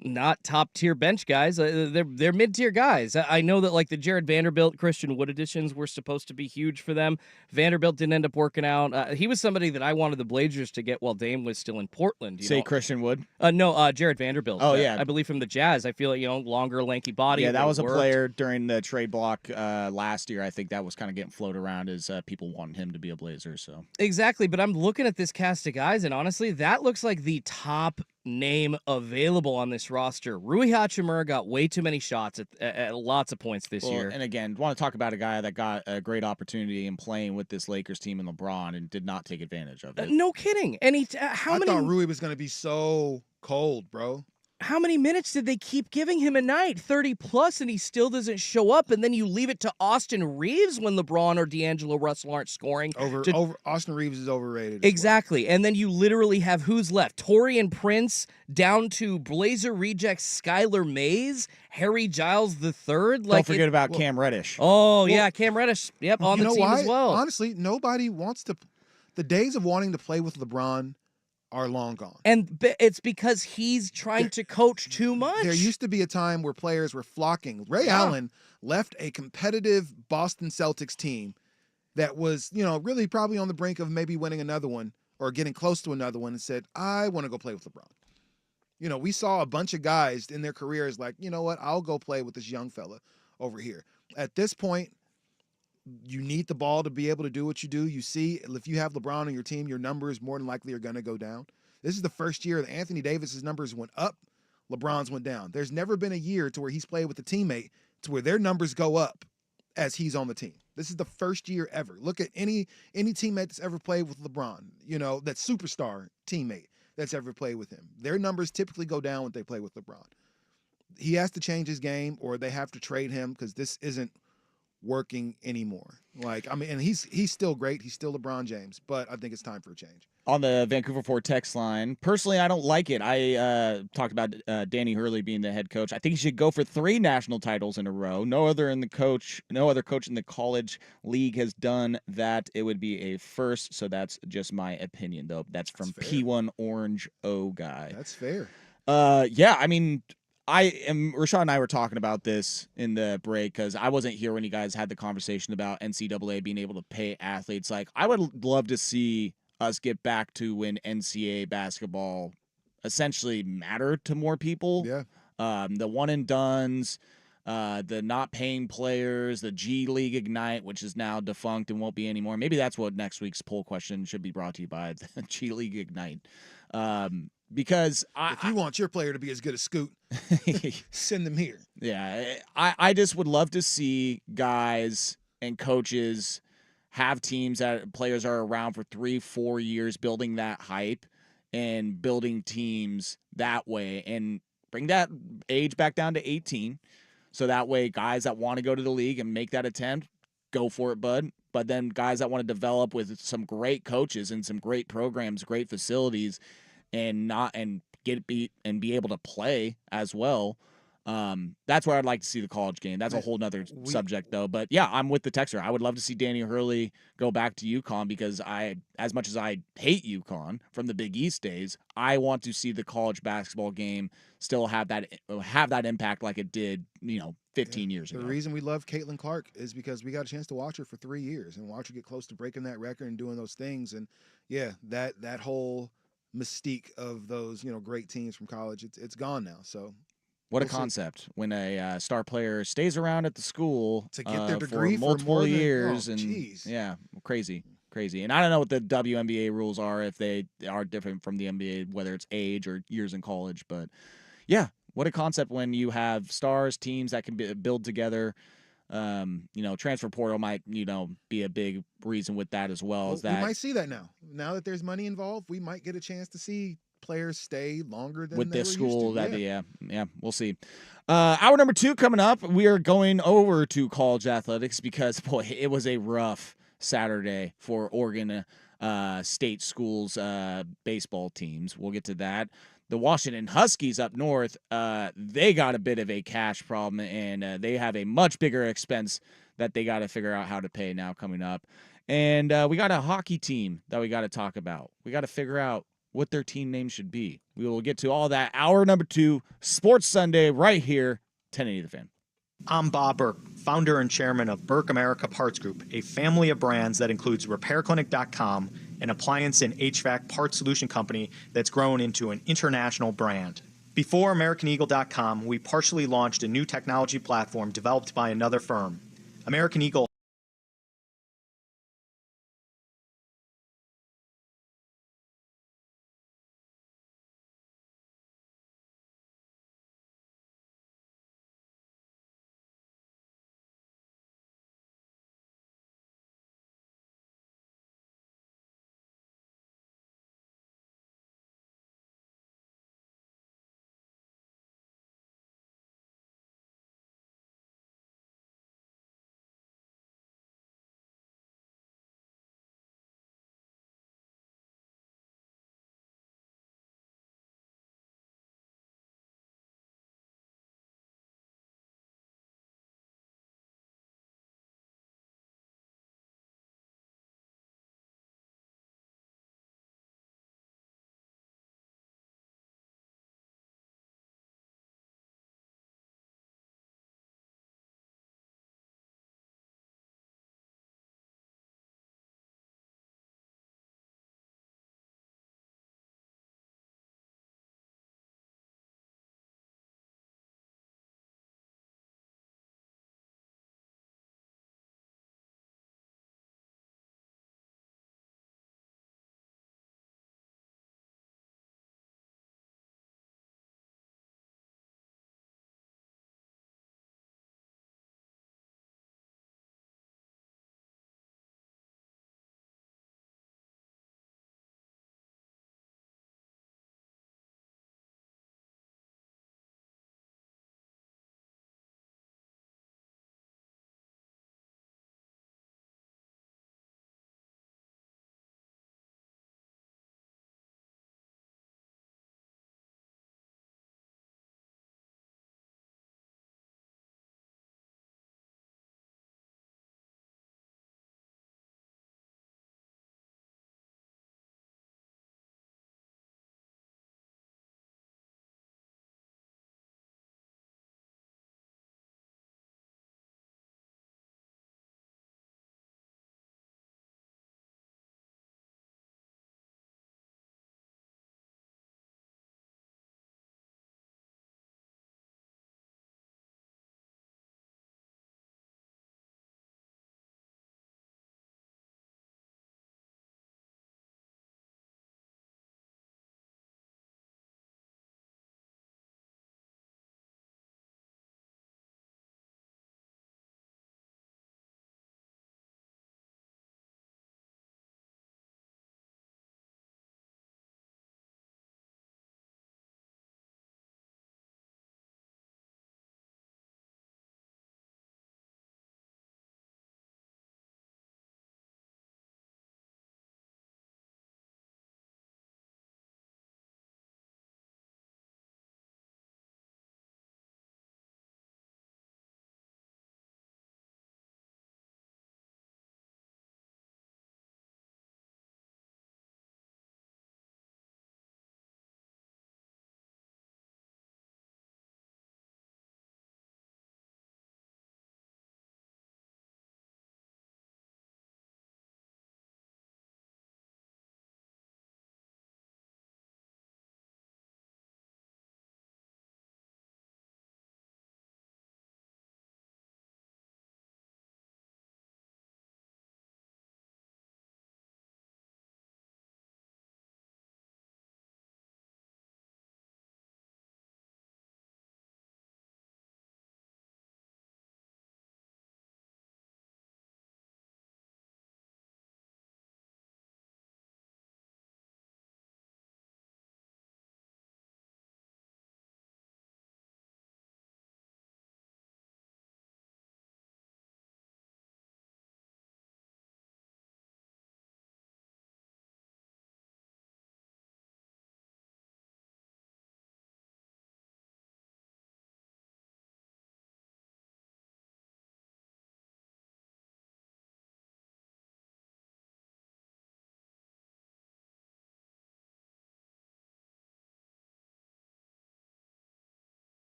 not top tier bench guys? They're mid tier guys. I know that like the Jared Vanderbilt, Christian Wood additions were supposed to be huge for them. Vanderbilt didn't end up working out. He was somebody that I wanted the Blazers to get while Dame was still in Portland. Say Christian Wood? No, Jared Vanderbilt. Oh, yeah. I believe from the Jazz. I feel like, longer, lanky body. Yeah, that was a worked. player during the trade block last year. I think that was kind of getting floated around as people wanting him to be a Blazer. So Exactly, but I'm looking at this cast of guys, and honestly, that looks like the top name available on this roster. Rui Hachimura got way too many shots at lots of points this year. And again, want to talk about a guy that got a great opportunity in playing with this Lakers team and LeBron and did not take advantage of it. No kidding. And I thought Rui was going to be so cold, bro. How many minutes did they keep giving him a night? 30 plus, and he still doesn't show up. And then you leave it to Austin Reeves when LeBron or D'Angelo Russell aren't scoring. Austin Reeves is overrated. Exactly. Well. And then you literally have who's left? Taurean Prince down to Blazer reject Skylar Mays, Harry Giles III. Don't forget about Cam Reddish. Oh, yeah, Cam Reddish. Yep, on the team as well. Honestly, nobody wants to. The days of wanting to play with LeBron are long gone. And it's because he's trying to coach too much. There used to be a time where players were flocking. Ray Allen left a competitive Boston Celtics team that was, really probably on the brink of maybe winning another one or getting close to another one, and said, I want to go play with LeBron. We saw a bunch of guys in their careers like, you know what, I'll go play with this young fella over here. At this point, you need the ball to be able to do what you do. You see, if you have LeBron on your team, your numbers more than likely are going to go down. This is the first year that Anthony Davis's numbers went up, LeBron's went down. There's never been a year to where he's played with a teammate to where their numbers go up as he's on the team. This is the first year ever. Look at any teammate that's ever played with LeBron, that superstar teammate that's ever played with him. Their numbers typically go down when they play with LeBron. He has to change his game, or they have to trade him, because this isn't working anymore. And he's still great. He's still LeBron James, but I think it's time for a change. On the Vancouver 4 text line, personally, I don't like it. I talked about Danny Hurley being the head coach. I think he should go for 3 national titles in a row. No other coach in the college league has done that. It would be a first, so that's just my opinion, though. That's from P1 Orange O Guy. That's fair. Yeah, I mean, Rashad and I were talking about this in the break, because I wasn't here when you guys had the conversation about NCAA being able to pay athletes. Like, I would love to see us get back to when NCAA basketball essentially mattered to more people. Yeah. The one and dones, the not paying players, the G League Ignite, which is now defunct and won't be anymore. Maybe that's what next week's poll question should be brought to you by, the G League Ignite. Because if you want your player to be as good as Scoot, send them here. Yeah, I just would love to see guys and coaches have teams that players are around for 3-4 years, building that hype and building teams that way, and bring that age back down to 18. So that way guys that want to go to the league and make that attempt, go for it, bud. But then guys that want to develop with some great coaches and some great programs, great facilities, and be able to play as well. That's where I'd like to see the college game. That's a whole nother subject, though. But yeah, I'm with the texter. I would love to see Danny Hurley go back to UConn, because as much as I hate UConn from the Big East days, I want to see the college basketball game still have that impact like it did, 15 years ago. The reason we love Caitlin Clark is because we got a chance to watch her for 3 years and watch her get close to breaking that record and doing those things. And yeah, that whole mystique of those, great teams from college, it's gone now. So what a concept when a star player stays around at the school to get their degree for multiple for years. Geez. Yeah, crazy. crazy. And I don't know what the WNBA rules are, if they are different from the NBA, whether it's age or years in college. But yeah, what a concept when you have stars, teams that can build together. Transfer portal might, be a big reason with that as well. Is We that might see that now. Now that there's money involved, we might get a chance to see players stay longer than with they this were used school, to. yeah, we'll see. Hour number 2 coming up. We are going over to college athletics because boy, it was a rough Saturday for Oregon State schools baseball teams. We'll get to that. The Washington Huskies up north, they got a bit of a cash problem, and they have a much bigger expense that they got to figure out how to pay now coming up. And we got a hockey team that we got to talk about. We got to figure out what their team name should be. We will get to all that. Hour number 2, Sports Sunday, right here, 1080 The Fan. I'm Bob Burke, founder and chairman of Burke America Parts Group, a family of brands that includes RepairClinic.com, an appliance and HVAC parts solution company that's grown into an international brand. Before AmericanEagle.com, we partially launched a new technology platform developed by another firm. American Eagle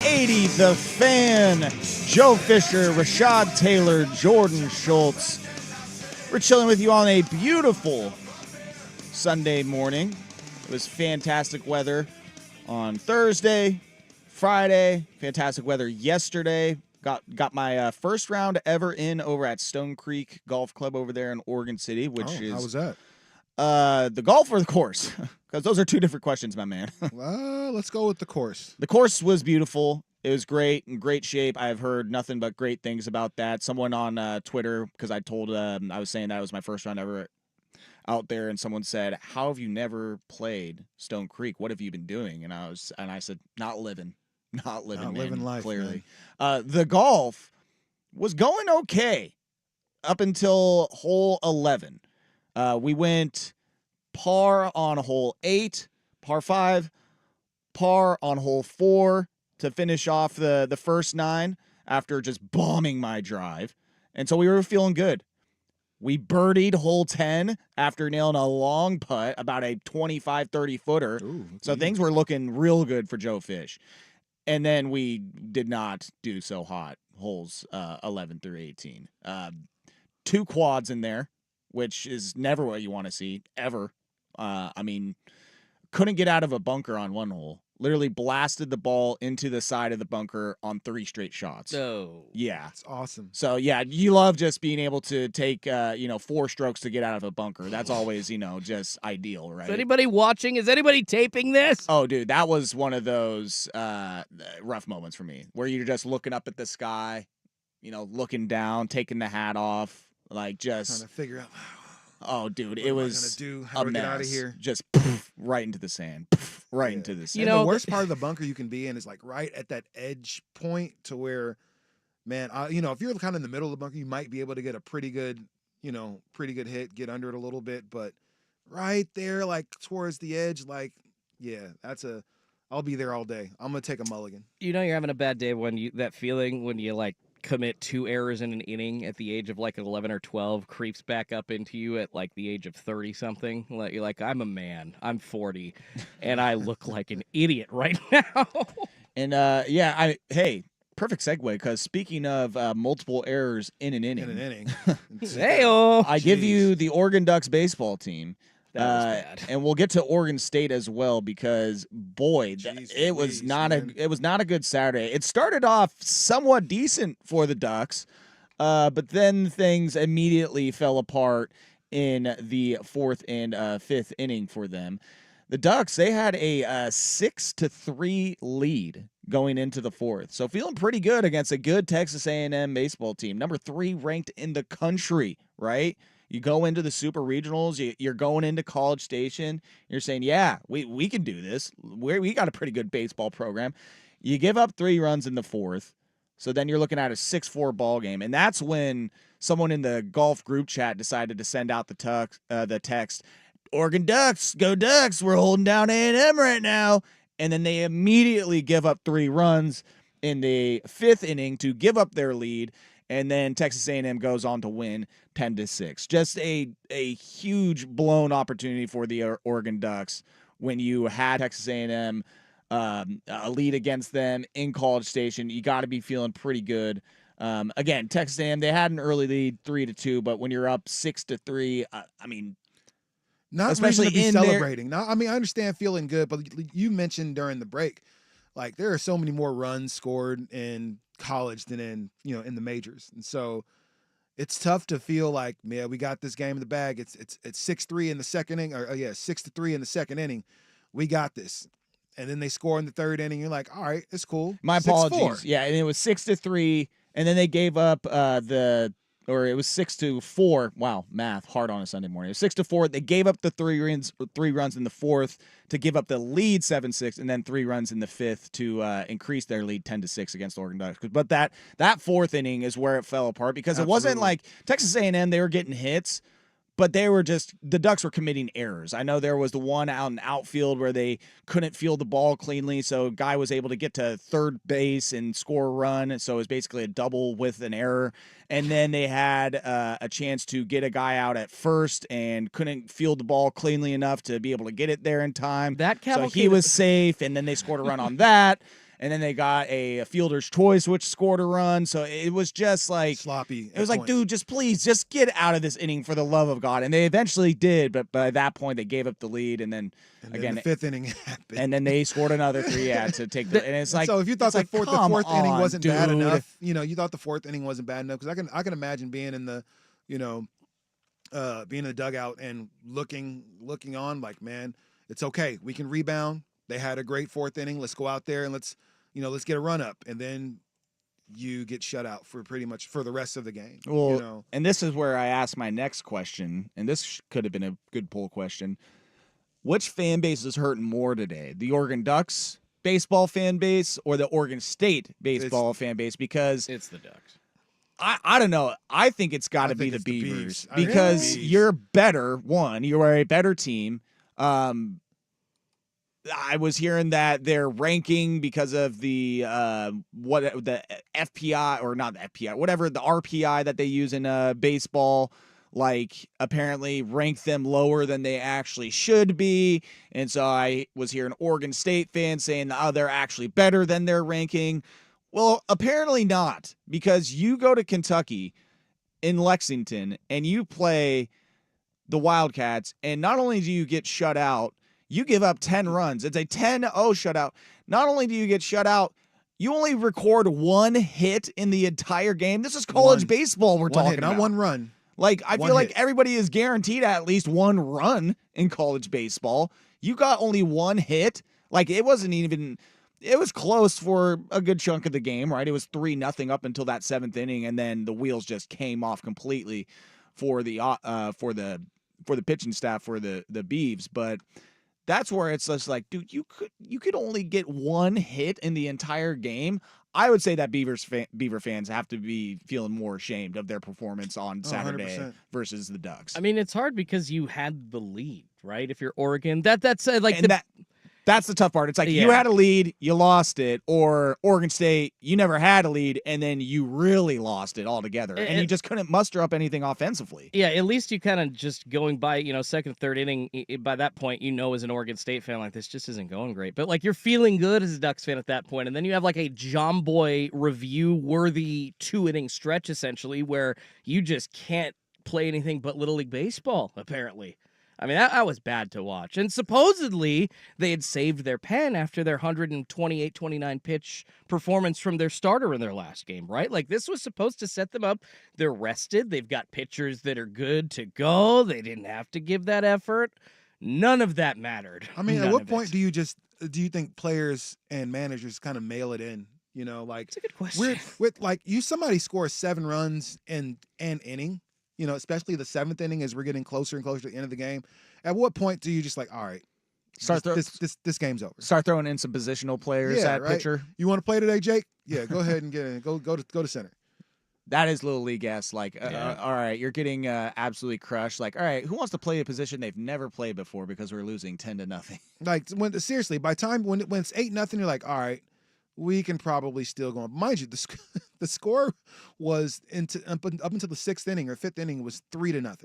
1080 The Fan. Joe Fisher, Rashad Taylor, Jordan Schultz. We're chilling with you on a beautiful Sunday morning. It was fantastic weather on Thursday, Friday. Fantastic weather yesterday. Got my first round ever in over at Stone Creek Golf Club over there in Oregon City, which is how was that? the golf or the course? Because those are two different questions, my man. Let's go with the course. The course was beautiful. It was great, in great shape. I've heard nothing but great things about that. Someone on Twitter, because I was saying that was my first round ever out there, and someone said, "How have you never played Stone Creek? What have you been doing?" And I said, "Not living, man, living life, clearly." The golf was going okay up until hole 11. We went par on hole 8, par 5, par on hole 4 to finish off the first 9 after just bombing my drive. And so we were feeling good. We birdied hole 10 after nailing a long putt, about a 25, 30-footer. So things were looking real good for Joe Fish. And then we did not do so hot, holes 11 through 18. 2 quads in there, which is never what you want to see, ever. Couldn't get out of a bunker on one hole. Literally blasted the ball into the side of the bunker on 3 straight shots. Oh. Yeah. That's awesome. So, yeah, you love just being able to take, 4 strokes to get out of a bunker. That's always, just ideal, right? Is anybody watching? Is anybody taping this? Oh, dude, that was one of those rough moments for me where you're just looking up at the sky, looking down, taking the hat off, like just trying to figure out. Oh, dude, What it am I was gonna do? How do I get out of here? Just right into the sand, right into the sand. And the worst part of the bunker you can be in is like right at that edge point to where, man, if you're kind of in the middle of the bunker, you might be able to get a pretty good hit, get under it a little bit, but right there, like towards the edge, like, yeah, I'll be there all day. I'm gonna take a mulligan. You're having a bad day when that feeling when you like commit 2 errors in an inning at the age of like 11 or 12 creeps back up into you at like the age of 30 something. Like you're like, I'm a man, I'm 40, and I look like an idiot right now. And hey, perfect segue, because speaking of multiple errors in an inning, I give you the Oregon Ducks baseball team. That was bad. And we'll get to Oregon State as well, because boy, it was not a good Saturday. It started off somewhat decent for the Ducks, but then things immediately fell apart in the 4th and 5th inning for them. The Ducks, they had a 6-3 lead going into the 4th, so feeling pretty good against a good Texas A&M baseball team, number 3 ranked in the country, right? You go into the super regionals, you're going into College Station, you're saying, yeah, we can do this. We got a pretty good baseball program. You give up 3 runs in the 4th, so then you're looking at a 6-4 ball game. And that's when someone in the golf group chat decided to send out the text, Oregon Ducks, go Ducks, we're holding down A&M right now. And then they immediately give up 3 runs in the 5th inning to give up their lead. And then Texas A&M goes on to win 10-6. Just a huge blown opportunity for the Oregon Ducks when you had Texas A&M a lead against them in College Station. You got to be feeling pretty good. Again, Texas A&M, they had an early lead 3-2, but when you're up 6-3, not especially to be celebrating. I understand feeling good, but you mentioned during the break, like there are so many more runs scored in college than in the majors, and so it's tough to feel like, man, we got this game in the bag. It's 6-3 in the second inning, or 6-3 in the second inning. We got this, and then they score in the 3rd inning. You're like, all right, it's cool. My apologies. Yeah, and it was 6-3, and then they gave up it was 6-4. Wow, math hard on a Sunday morning. It was 6-4. They gave up the 3 runs in the 4th to give up the lead 7-6, and then 3 runs in the 5th to increase their lead 10-6 against Oregon Ducks. But that 4th inning is where it fell apart, because It wasn't like Texas A&M, they were getting hits, but the Ducks were committing errors. I know there was the one out in outfield where they couldn't field the ball cleanly, so a guy was able to get to 3rd base and score a run, so it was basically a double with an error. And then they had a chance to get a guy out at 1st and couldn't field the ball cleanly enough to be able to get it there in time. So he was safe, and then they scored a run on that. and then they got a fielder's choice, which scored a run. So it was just like sloppy. It was like, dude, just get out of this inning for the love of God. And they eventually did, but by that point they gave up the lead, and then again the fifth inning happened, and then they scored another 3 to take the. And it's like, so if you thought the fourth inning wasn't dude. bad enough, you thought the fourth inning wasn't bad enough, because I can imagine being in the, being in the dugout and looking on like, man, it's okay, we can rebound. They had a great fourth inning. Let's go out there and let's get a run up, and then you get shut out for pretty much for the rest of the game. Well, and this is where I ask my next question, and this could have been a good poll question. Which fan base is hurting more today? The Oregon Ducks baseball fan base or the Oregon State baseball fan base? Because it's the Ducks. I don't know. I think it's got to be the Beavers because you're better. One, you are a better team. I was hearing that they're ranking because of the FPI, or not the FPI, whatever the RPI that they use in baseball, like apparently rank them lower than they actually should be. And so I was hearing Oregon State fans saying, they're actually better than their ranking. Well, apparently not, because you go to Kentucky in Lexington and you play the Wildcats, and not only do you get shut out, you give up 10 runs. It's a 10-0 shutout. Not only do you get shut out, you only record 1 hit in the entire game. This is college baseball we're talking about. Not 1 run. Like, I feel like everybody is guaranteed at least 1 run in college baseball. You got only 1 hit. Like, it wasn't even... It was close for a good chunk of the game, right? It was 3-0 up until that 7th inning, and then the wheels just came off completely for the pitching staff for the Beavs. But that's where it's just like, dude, you could only get 1 hit in the entire game. I would say that Beaver fans have to be feeling more ashamed of their performance on Saturday 100%. versus the Ducks. I mean, it's hard because you had the lead, right? If you're Oregon, that's like that's the tough part. It's like you had a lead, you lost it, or Oregon State, you never had a lead, and then you really lost it altogether, and you just couldn't muster up anything offensively. Yeah, at least you kind of just going by, second, third inning, by that point, as an Oregon State fan, like, this just isn't going great. But, like, you're feeling good as a Ducks fan at that point, and then you have, like, a John Boy review-worthy 2-inning stretch, essentially, where you just can't play anything but Little League Baseball, apparently. I mean, that was bad to watch. And supposedly, they had saved their pen after their 128-29 pitch performance from their starter in their last game, right? Like, this was supposed to set them up. They're rested. They've got pitchers that are good to go. They didn't have to give that effort. None of that mattered. I mean, at what point do you think players and managers kind of mail it in? That's a good question. Somebody scores 7 runs in an inning, especially the 7th inning as we're getting closer and closer to the end of the game. At what point do you just like, all right, this game's over? Start throwing in some positional players at pitcher. You want to play today, Jake? Yeah, go ahead and get in. Go to center. That is Little League-esque. Like, all right, you're getting absolutely crushed. Like, all right, who wants to play a position they've never played before because we're losing 10-0? Like, seriously, by time when it's 8-0, you're like, all right, we can probably still go on. Mind you, the score was up until the 6th inning or 5th inning was 3-0.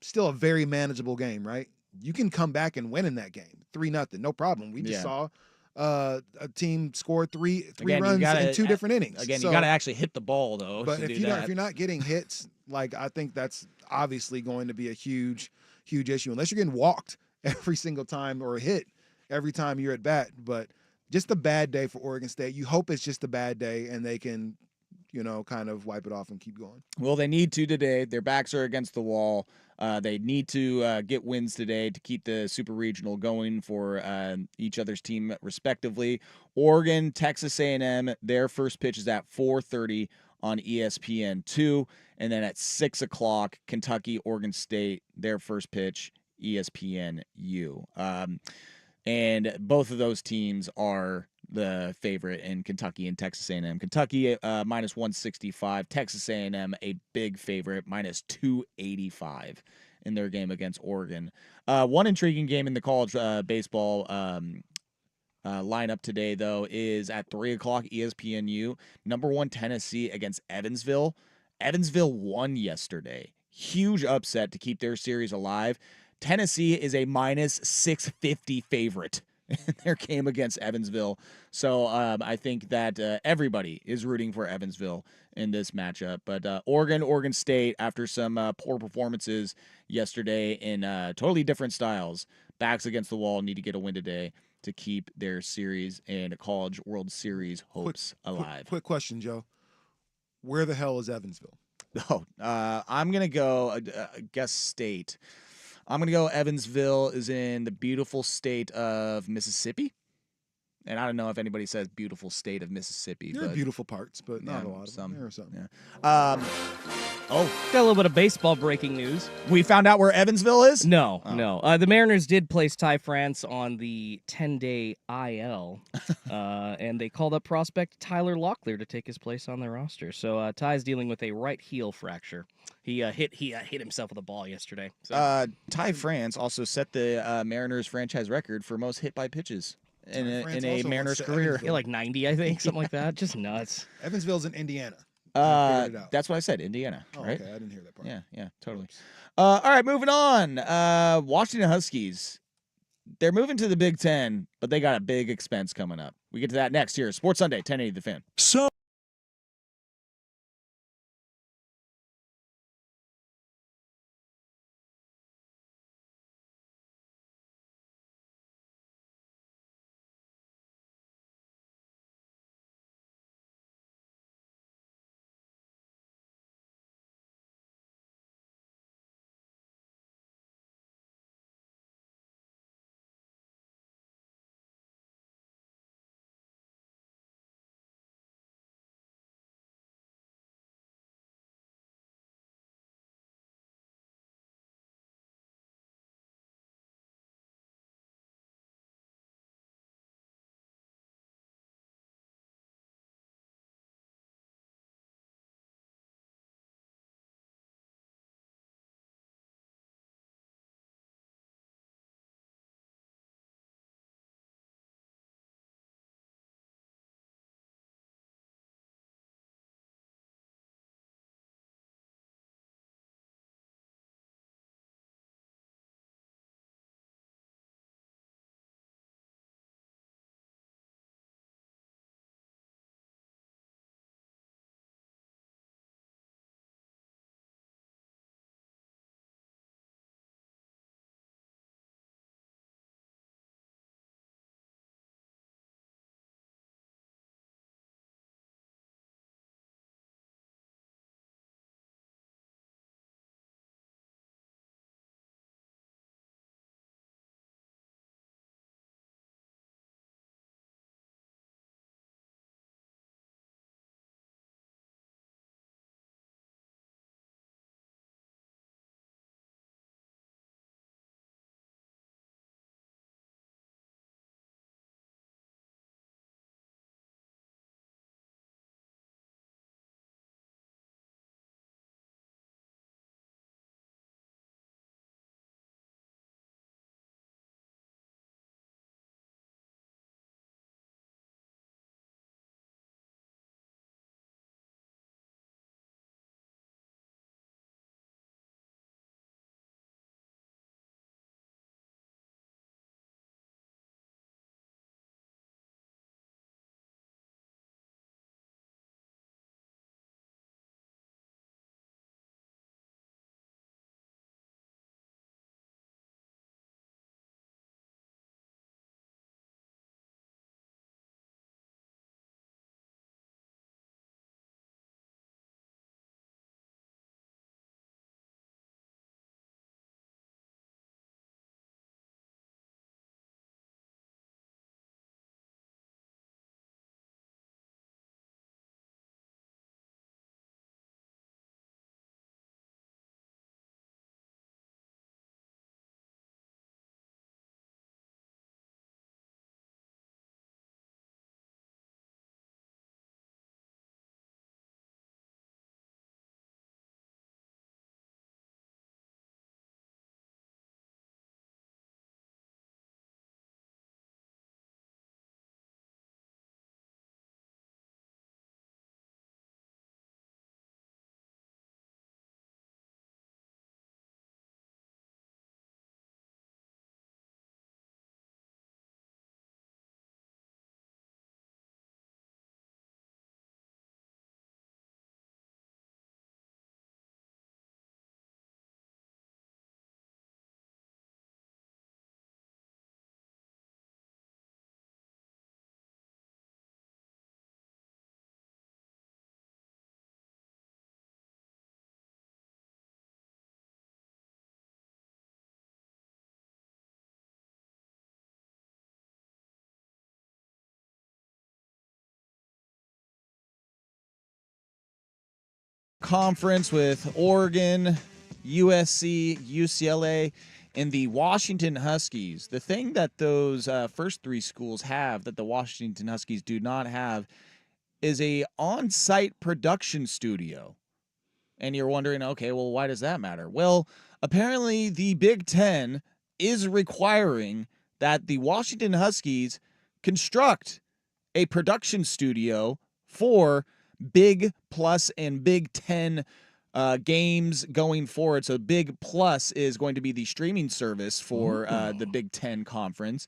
Still a very manageable game, right? You can come back and win in that game, 3-0, no problem. We just saw a team score three runs in 2 different innings. Again, you got to actually hit the ball though. But if you're not getting hits, like, I think that's obviously going to be a huge issue unless you're getting walked every single time or hit every time you're at bat. But just a bad day for Oregon State. You hope it's just a bad day and they can, kind of wipe it off and keep going. Well, they need to today. Their backs are against the wall. They need to get wins today to keep the Super Regional going for each other's team respectively. Oregon, Texas A&M, their first pitch is at 4:30 on ESPN2. And then at 6 o'clock, Kentucky, Oregon State, their first pitch, ESPNU. And both of those teams are the favorite in Kentucky and Texas A&M. Kentucky minus 165. Texas A&M a big favorite, minus 285 in their game against Oregon. One intriguing game in the college baseball lineup today, though, is at 3 o'clock ESPNU. Number 1 Tennessee against Evansville. Evansville won yesterday. Huge upset to keep their series alive. Tennessee is a minus 650 favorite in their game against Evansville. So I think that everybody is rooting for Evansville in this matchup. But Oregon State, after some poor performances yesterday in totally different styles, backs against the wall, need to get a win today to keep their series and College World Series hopes alive. Quick question, Joe. Where the hell is Evansville? Oh, I'm going to go guess state. I'm going to go Evansville is in the beautiful state of Mississippi. And I don't know if anybody says beautiful state of Mississippi. There are but beautiful parts, but not yeah, a lot of some. them. There are some. Yeah. Oh, Got a little bit of baseball breaking news. we found out where Evansville is? No, Oh. no. The Mariners did place Ty France on the 10-day IL, and they called up prospect Tyler Locklear to take his place on their roster. So Ty's dealing with a right heel fracture. He hit himself with a ball yesterday. So. Ty France also set the Mariners franchise record for most hit by pitches in France a also Mariners wants to career. Yeah, like 90, I think, something like that. Just nuts. Evansville's in Indiana. I figured it out. That's what I said, Indiana, Oh, right? okay, I didn't hear that part. Yeah, totally. All right, moving on. Washington Huskies. They're moving to the Big Ten, but they got a big expense coming up. We get to that next here. Sports Sunday, 1080 The Fan. So conference with Oregon, USC, UCLA, and the Washington Huskies. The thing that those first three schools have that the Washington Huskies do not have is a on-site production studio. And you're wondering, okay, well, why does that matter? Well, apparently the Big Ten is requiring that the Washington Huskies construct a production studio for Big Plus and Big Ten games going forward. So Big Plus is going to be the streaming service for the Big Ten conference.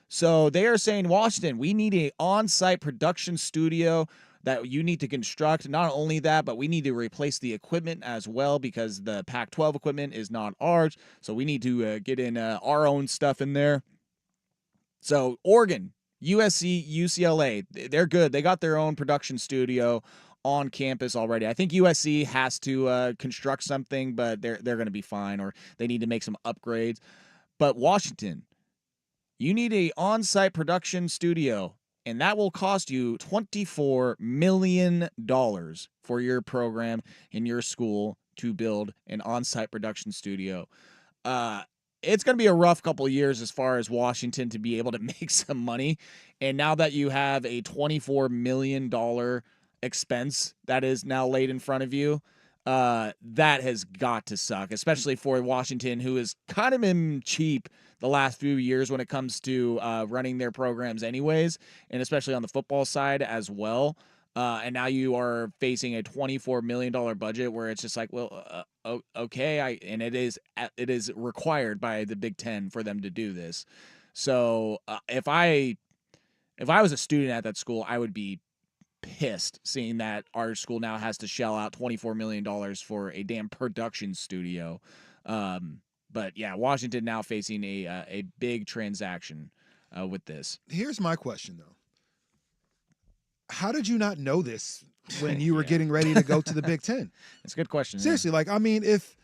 So they are saying, Washington, we need an on-site production studio that you need to construct. Not only that, but we need to replace the equipment as well because the Pac-12 equipment is not ours. So we need to get in our own stuff in there. So Oregon, USC, UCLA, they're good. They got their own production studio on campus already. I think USC has to construct something, but they're going to be fine, or they need to make some upgrades. But Washington, you need a on-site production studio, and that will cost you $24 million for your program in your school to build an on-site production studio. It's going to be a rough couple of years as far as Washington to be able to make some money. And now that you have a $24 million expense that is now laid in front of you, that has got to suck, especially for Washington, who has kind of been cheap the last few years when it comes to running their programs anyways, and especially on the football side as well. And now you are facing a $24 million budget where it's just like, well, okay, and it is required by the Big Ten for them to do this. So if I was a student at that school, I would be pissed seeing that our school now has to shell out $24 million for a damn production studio. But yeah, Washington now facing a big transaction with this. Here's my question, though. How did you not know this when you were getting ready to go to the Big Ten? It's a good question. Seriously, like, I mean, if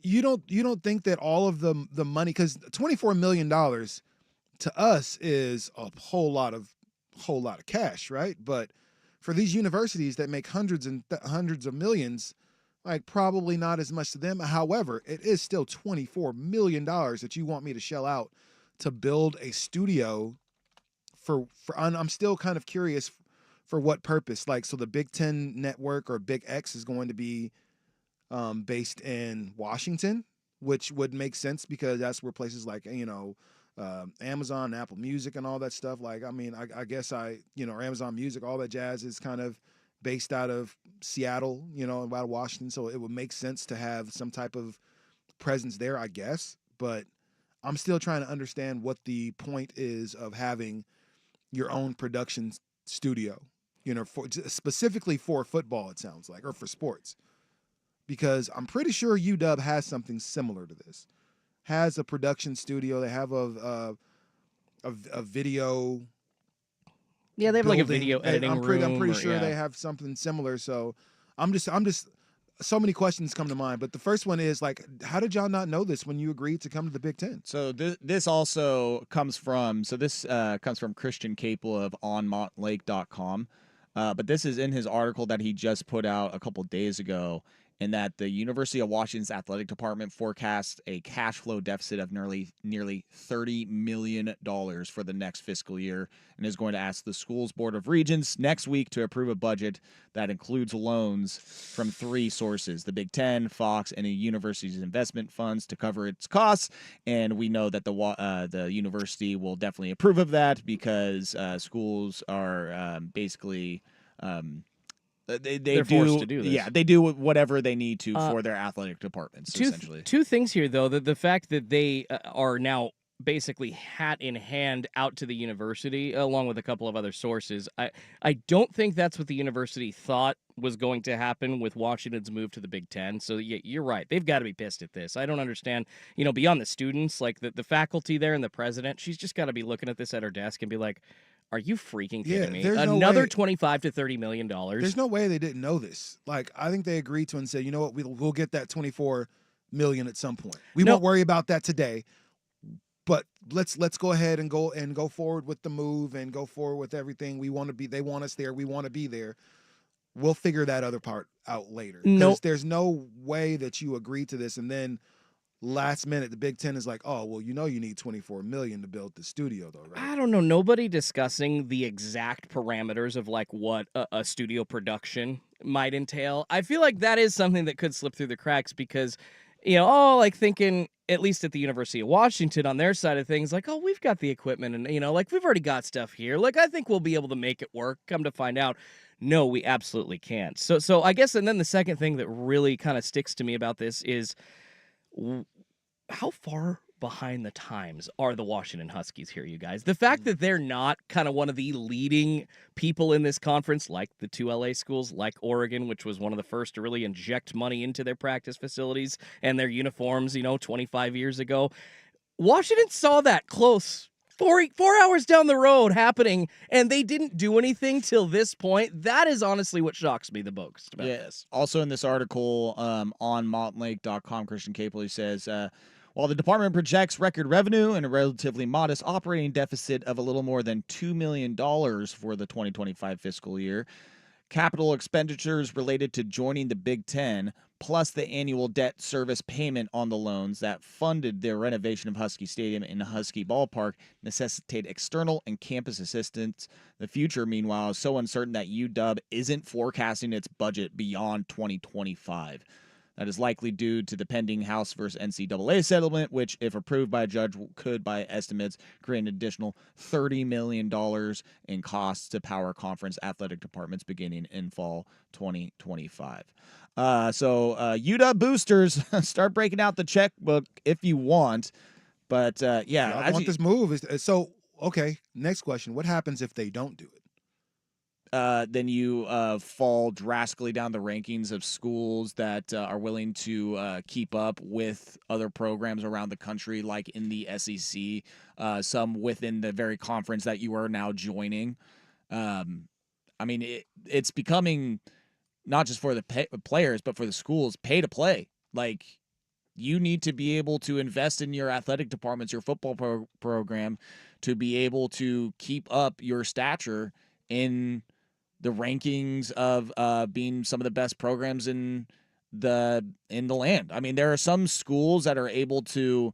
you don't think that all of the money, because $24 million to us is a whole lot of cash, right? But for these universities that make hundreds of millions, like, probably not as much to them. However, it is still $24 million that you want me to shell out to build a studio for. I'm still kind of curious for what purpose. Like, so the Big Ten Network or Big X is going to be based in Washington, which would make sense because that's where places like, Amazon, Apple Music and all that stuff. Like, I mean, I guess or Amazon Music, all that jazz is kind of based out of Seattle, out of Washington. So it would make sense to have some type of presence there, I guess. But I'm still trying to understand what the point is of having your own production studio, specifically for football, it sounds like, or for sports. Because I'm pretty sure UW has something similar to this. Has a production studio. They have a video. Yeah, they have like a building. video editing room. I'm pretty sure they have something similar. So I'm just so many questions come to mind. But the first one is, like, how did y'all not know this when you agreed to come to the Big Ten? So this also comes from Christian Capel of onmontlake.com. But this is in his article that he just put out a couple days ago, in that the University of Washington's athletic department forecasts a cash flow deficit of nearly $30 million for the next fiscal year, and is going to ask the school's Board of Regents next week to approve a budget that includes loans from three sources: the Big Ten, Fox, and the university's investment funds to cover its costs. And we know that the university will definitely approve of that because schools are basically they're forced to do this. Yeah, they do whatever they need to for their athletic departments, essentially. Two things here, though. The fact that they are now basically hat in hand out to the university, along with a couple of other sources. I don't think that's what the university thought was going to happen with Washington's move to the Big Ten. So, yeah, you're right. They've got to be pissed at this. I don't understand, beyond the students, like the faculty there and the president, she's just got to be looking at this at her desk and be like, are you freaking kidding me? Another $25 to $30 million. There's no way they didn't know this. Like, I think they agreed to and said, you know what, we'll get that $24 million at some point. We won't worry about that today, but let's go ahead and go forward with the move and go forward with everything. We want to be. They want us there. We want to be there. we'll figure that other part out later. No. Because there's no way that you agree to this and then last minute the Big Ten is like, oh, well, you need $24 million to build the studio though, right? I don't know. Nobody discussing the exact parameters of like what a studio production might entail. I feel like that is something that could slip through the cracks because, like thinking at least at the University of Washington on their side of things, like, oh, we've got the equipment and, like we've already got stuff here. Like, I think we'll be able to make it work. Come to find out, no, we absolutely can't. So I guess, and then the second thing that really kind of sticks to me about this is how far behind the times are the Washington Huskies here, you guys? The fact that they're not kind of one of the leading people in this conference, like the two LA schools, like Oregon, which was one of the first to really inject money into their practice facilities and their uniforms, 25 years ago. Washington saw that close 4 hours down the road happening, and they didn't do anything till this point. That is honestly what shocks me the most about this. Also in this article on montlake.com, Christian Capely says, while the department projects record revenue and a relatively modest operating deficit of a little more than $2 million for the 2025 fiscal year, capital expenditures related to joining the Big Ten, plus the annual debt service payment on the loans that funded the renovation of Husky Stadium and Husky Ballpark, necessitate external and campus assistance. The future, meanwhile, is so uncertain that UW isn't forecasting its budget beyond 2025. That is likely due to the pending House versus NCAA settlement, which, if approved by a judge, could, by estimates, create an additional $30 million in costs to power conference athletic departments beginning in fall 2025. So UW boosters, start breaking out the checkbook if you want. But, I want this move. So, okay, next question. What happens if they don't do it? Then you fall drastically down the rankings of schools that are willing to keep up with other programs around the country, like in the SEC, some within the very conference that you are now joining. It's becoming not just for the players, but for the schools, pay to play. Like, you need to be able to invest in your athletic departments, your football program, to be able to keep up your stature in the rankings of being some of the best programs in the land. I mean, there are some schools that are able to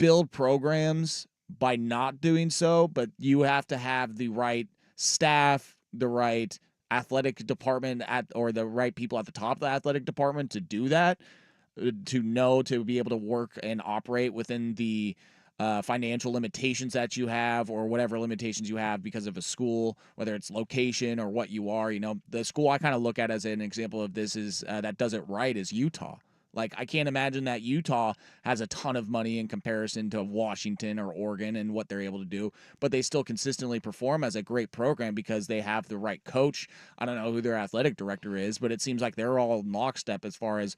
build programs by not doing so, but you have to have the right staff, the right athletic department or the right people at the top of the athletic department to do that, to be able to work and operate within the financial limitations that you have, or whatever limitations you have because of a school, whether it's location or what you are. The school I kind of look at as an example of this is that does it right is Utah. Like, I can't imagine that Utah has a ton of money in comparison to Washington or Oregon and what they're able to do, but they still consistently perform as a great program because they have the right coach. I don't know who their athletic director is, but it seems like they're all in lockstep as far as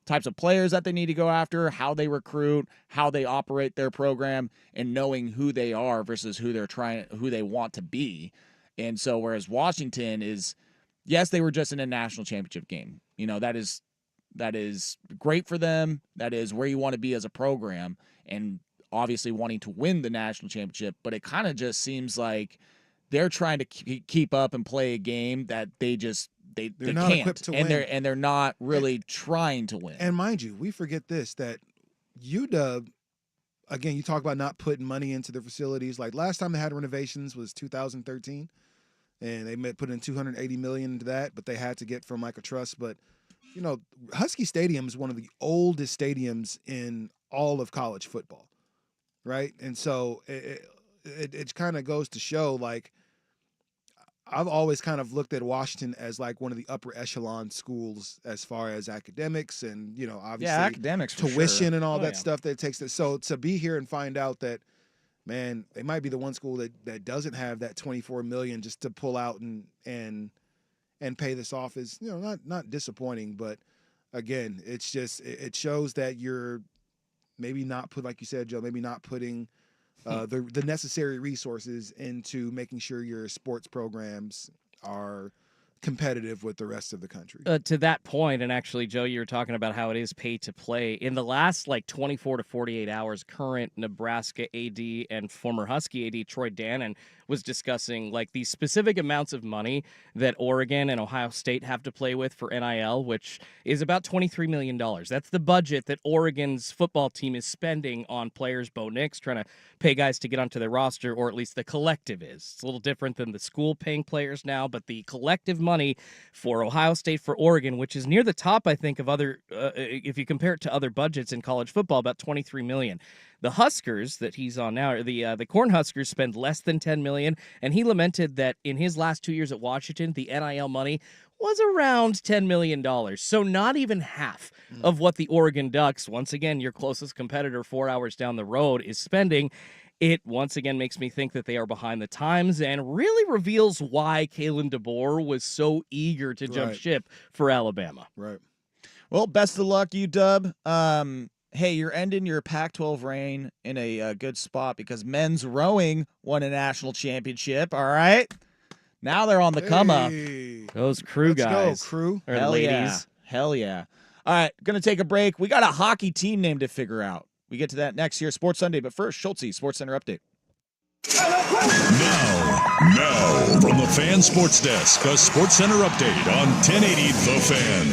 types of players that they need to go after, how they recruit, how they operate their program, and knowing who they are versus who they want to be. And so, whereas Washington is, yes, they were just in a national championship game. That is great for them. That is where you want to be as a program, and obviously wanting to win the national championship. But it kind of just seems like they're trying to keep up and play a game that they not can't, equipped to win. And they're not really trying to win. And mind you, we forget this, that UW, again, you talk about not putting money into their facilities. Like, last time they had renovations was 2013, and they put in $280 million into that, but they had to get from Michael Trust. But Husky Stadium is one of the oldest stadiums in all of college football, right? And so it kind of goes to show, like, I've always kind of looked at Washington as like one of the upper echelon schools as far as academics and, obviously academics for tuition sure. and all that stuff that it takes. So to be here and find out that, man, they might be the one school that doesn't have that $24 million just to pull out and pay this off is, not disappointing. But again, it's just, it shows that you're maybe not like you said, Joe, maybe not putting the necessary resources into making sure your sports programs are competitive with the rest of the country. To that point, and actually, Joe, you were talking about how it is pay to play. In the last 24 to 48 hours, current Nebraska AD and former Husky AD Troy Dannon was discussing these specific amounts of money that Oregon and Ohio State have to play with for NIL, which is about $23 million. That's the budget that Oregon's football team is spending on players. Bo Nix trying to pay guys to get onto their roster, or at least the collective is. It's a little different than the school paying players now, but the collective money for Ohio State, for Oregon, which is near the top, I think, of other, if you compare it to other budgets in college football, about $23 million. The Huskers that he's on now, the Cornhuskers, spend less than $10 million, and he lamented that in his last 2 years at Washington, the NIL money was around $10 million. So not even half of what the Oregon Ducks, once again, your closest competitor 4 hours down the road, is spending. It once again makes me think that they are behind the times and really reveals why Kalen DeBoer was so eager to jump ship for Alabama. Right. Well, best of luck, UW. Hey, you're ending your Pac-12 reign in a good spot because men's rowing won a national championship. All right. Now they're on the come up. Those crew guys. Let's go, crew. Or Hell ladies. yeah. Hell yeah. All right. Going to take a break. We got a hockey team name to figure out. We get to that next here, Sports Sunday. But first, Schultze, Sports Center update. Now, from the Fan Sports Desk, a Sports Center update on 1080 The Fan.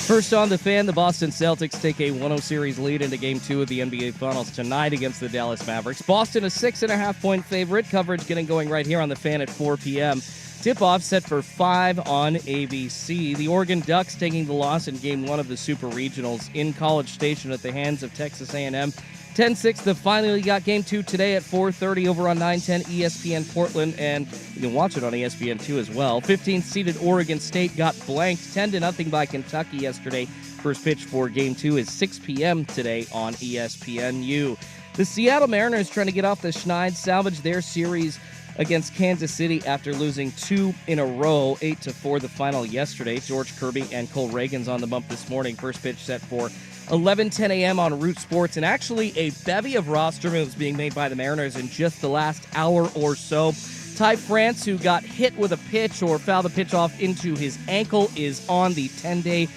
First on the Fan, the Boston Celtics take a 1-0 series lead into Game 2 of the NBA Finals tonight against the Dallas Mavericks. Boston a 6.5-point favorite. Coverage getting going right here on the Fan at 4 p.m. Tip-off set for 5 on ABC. The Oregon Ducks taking the loss in Game 1 of the Super Regionals in College Station at the hands of Texas A&M. 10-6, the final. You got Game 2 today at 4:30 over on 910 ESPN Portland, and you can watch it on ESPN2 as well. 15th-seeded Oregon State got blanked 10-0 by Kentucky yesterday. First pitch for Game 2 is 6 p.m. today on ESPNU. The Seattle Mariners trying to get off the schneid, salvage their series against Kansas City after losing 2 in a row, 8-4 the final yesterday. George Kirby and Cole Reagan's on the bump this morning. First pitch set for 11:10 a.m. on Root Sports, and actually a bevy of roster moves being made by the Mariners in just the last hour or so. Ty France, who got hit with a pitch or fouled the pitch off into his ankle, is on the 10-day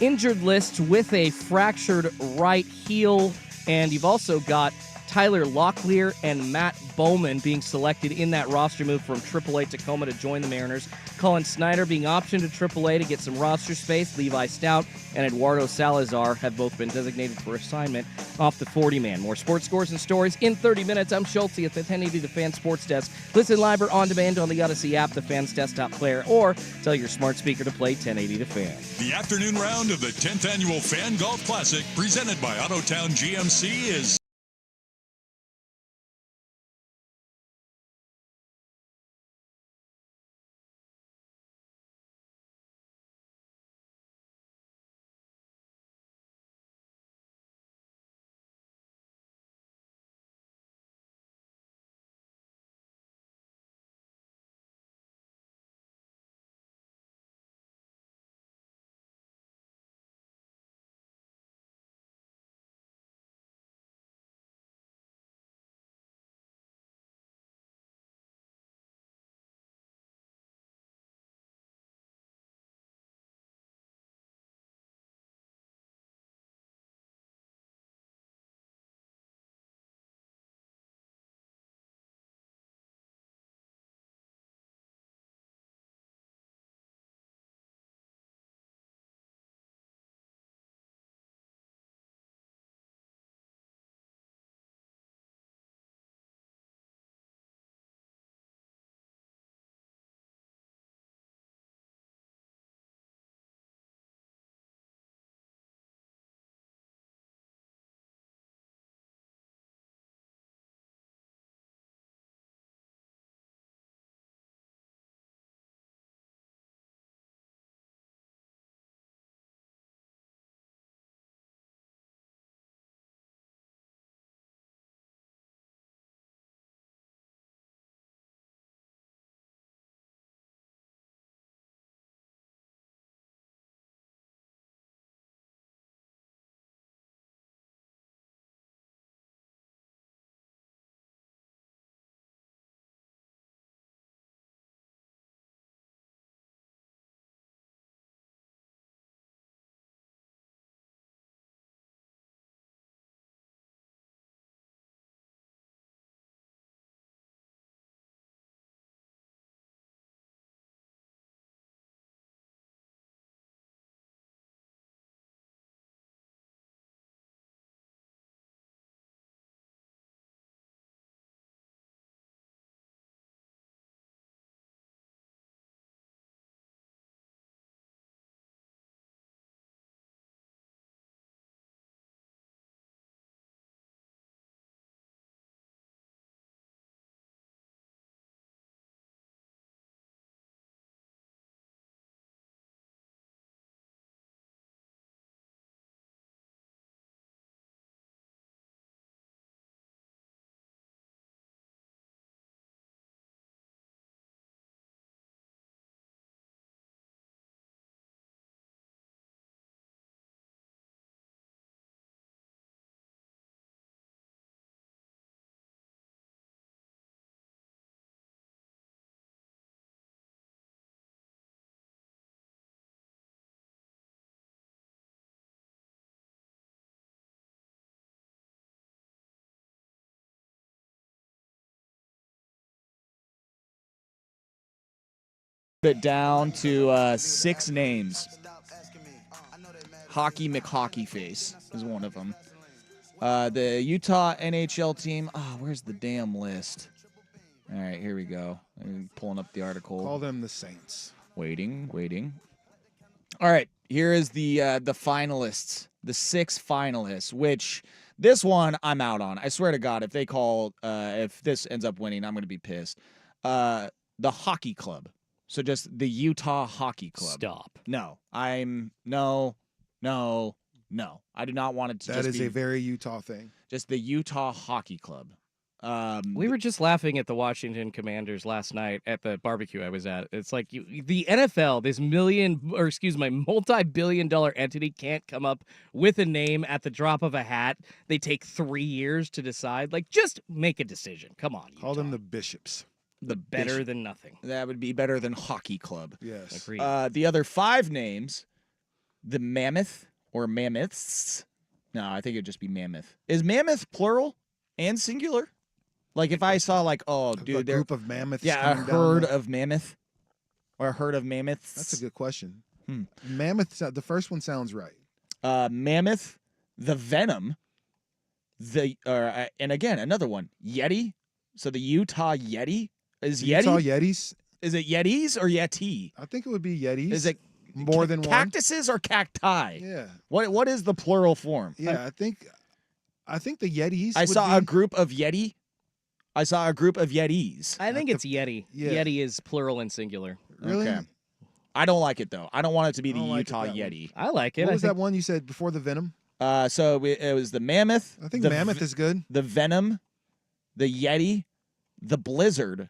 injured list with a fractured right heel, and you've also got Tyler Locklear and Matt Bowman being selected in that roster move from AAA Tacoma to join the Mariners. Colin Snyder being optioned to AAA to get some roster space. Levi Stout and Eduardo Salazar have both been designated for assignment off the 40-man. More sports scores and stories in 30 minutes. I'm Schultze at the 1080 The Fan Sports Desk. Listen live or on demand on the Odyssey app, the Fan's desktop player, or tell your smart speaker to play 1080 The Fan. The afternoon round of the 10th Annual Fan Golf Classic, presented by Autotown GMC, is it down to 6 names. Hockey McHockey Face is one of them. The Utah NHL team. Oh, where's the damn list? All right, here we go. I'm pulling up the article. Call them the Saints. Waiting. All right, here is the finalists, the 6 finalists. Which this one I'm out on. I swear to God, if they call, if this ends up winning, I'm going to be pissed. The Hockey Club. So just the Utah Hockey Club. Stop. No, no. I do not want it to That just is be a very Utah thing. just the Utah Hockey Club. We were just laughing at the Washington Commanders last night at the barbecue I was at. It's like the NFL, this multi-billion-dollar entity can't come up with a name at the drop of a hat. They take 3 years to decide. Like, just make a decision. Come on, Call Utah. them the Bishops. Better than nothing. That would be better than Hockey Club. Yes. Agreed. The other 5 names, the Mammoth or Mammoths. No, I think it'd just be Mammoth. Is Mammoth plural and singular? Like if I saw like, oh, A dude, group of mammoths. yeah, a coming down herd the- of mammoth or a herd of mammoths. That's a good question. Hmm. Mammoth. The first one sounds right. Mammoth, the Venom, and again another one, Yeti. So the Utah Yeti is Yeti. Utah Yetis. Is it Yetis or Yeti? I think it would be Yetis. Is it more than one? cactuses or cacti? Yeah. What is the plural form? Yeah. I think the Yetis. I would saw a be- group of Yeti. I saw a group of Yetis. I think it's Yeti. yeah. Yeti is plural and singular. Really. Okay. I don't like it though. I don't want it to be I the don't like it Utah that one. Yeti. I like it. What I was think that one you said before the Venom? So it was the Mammoth. I think the Mammoth is good. the Venom, the Yeti, the Blizzard,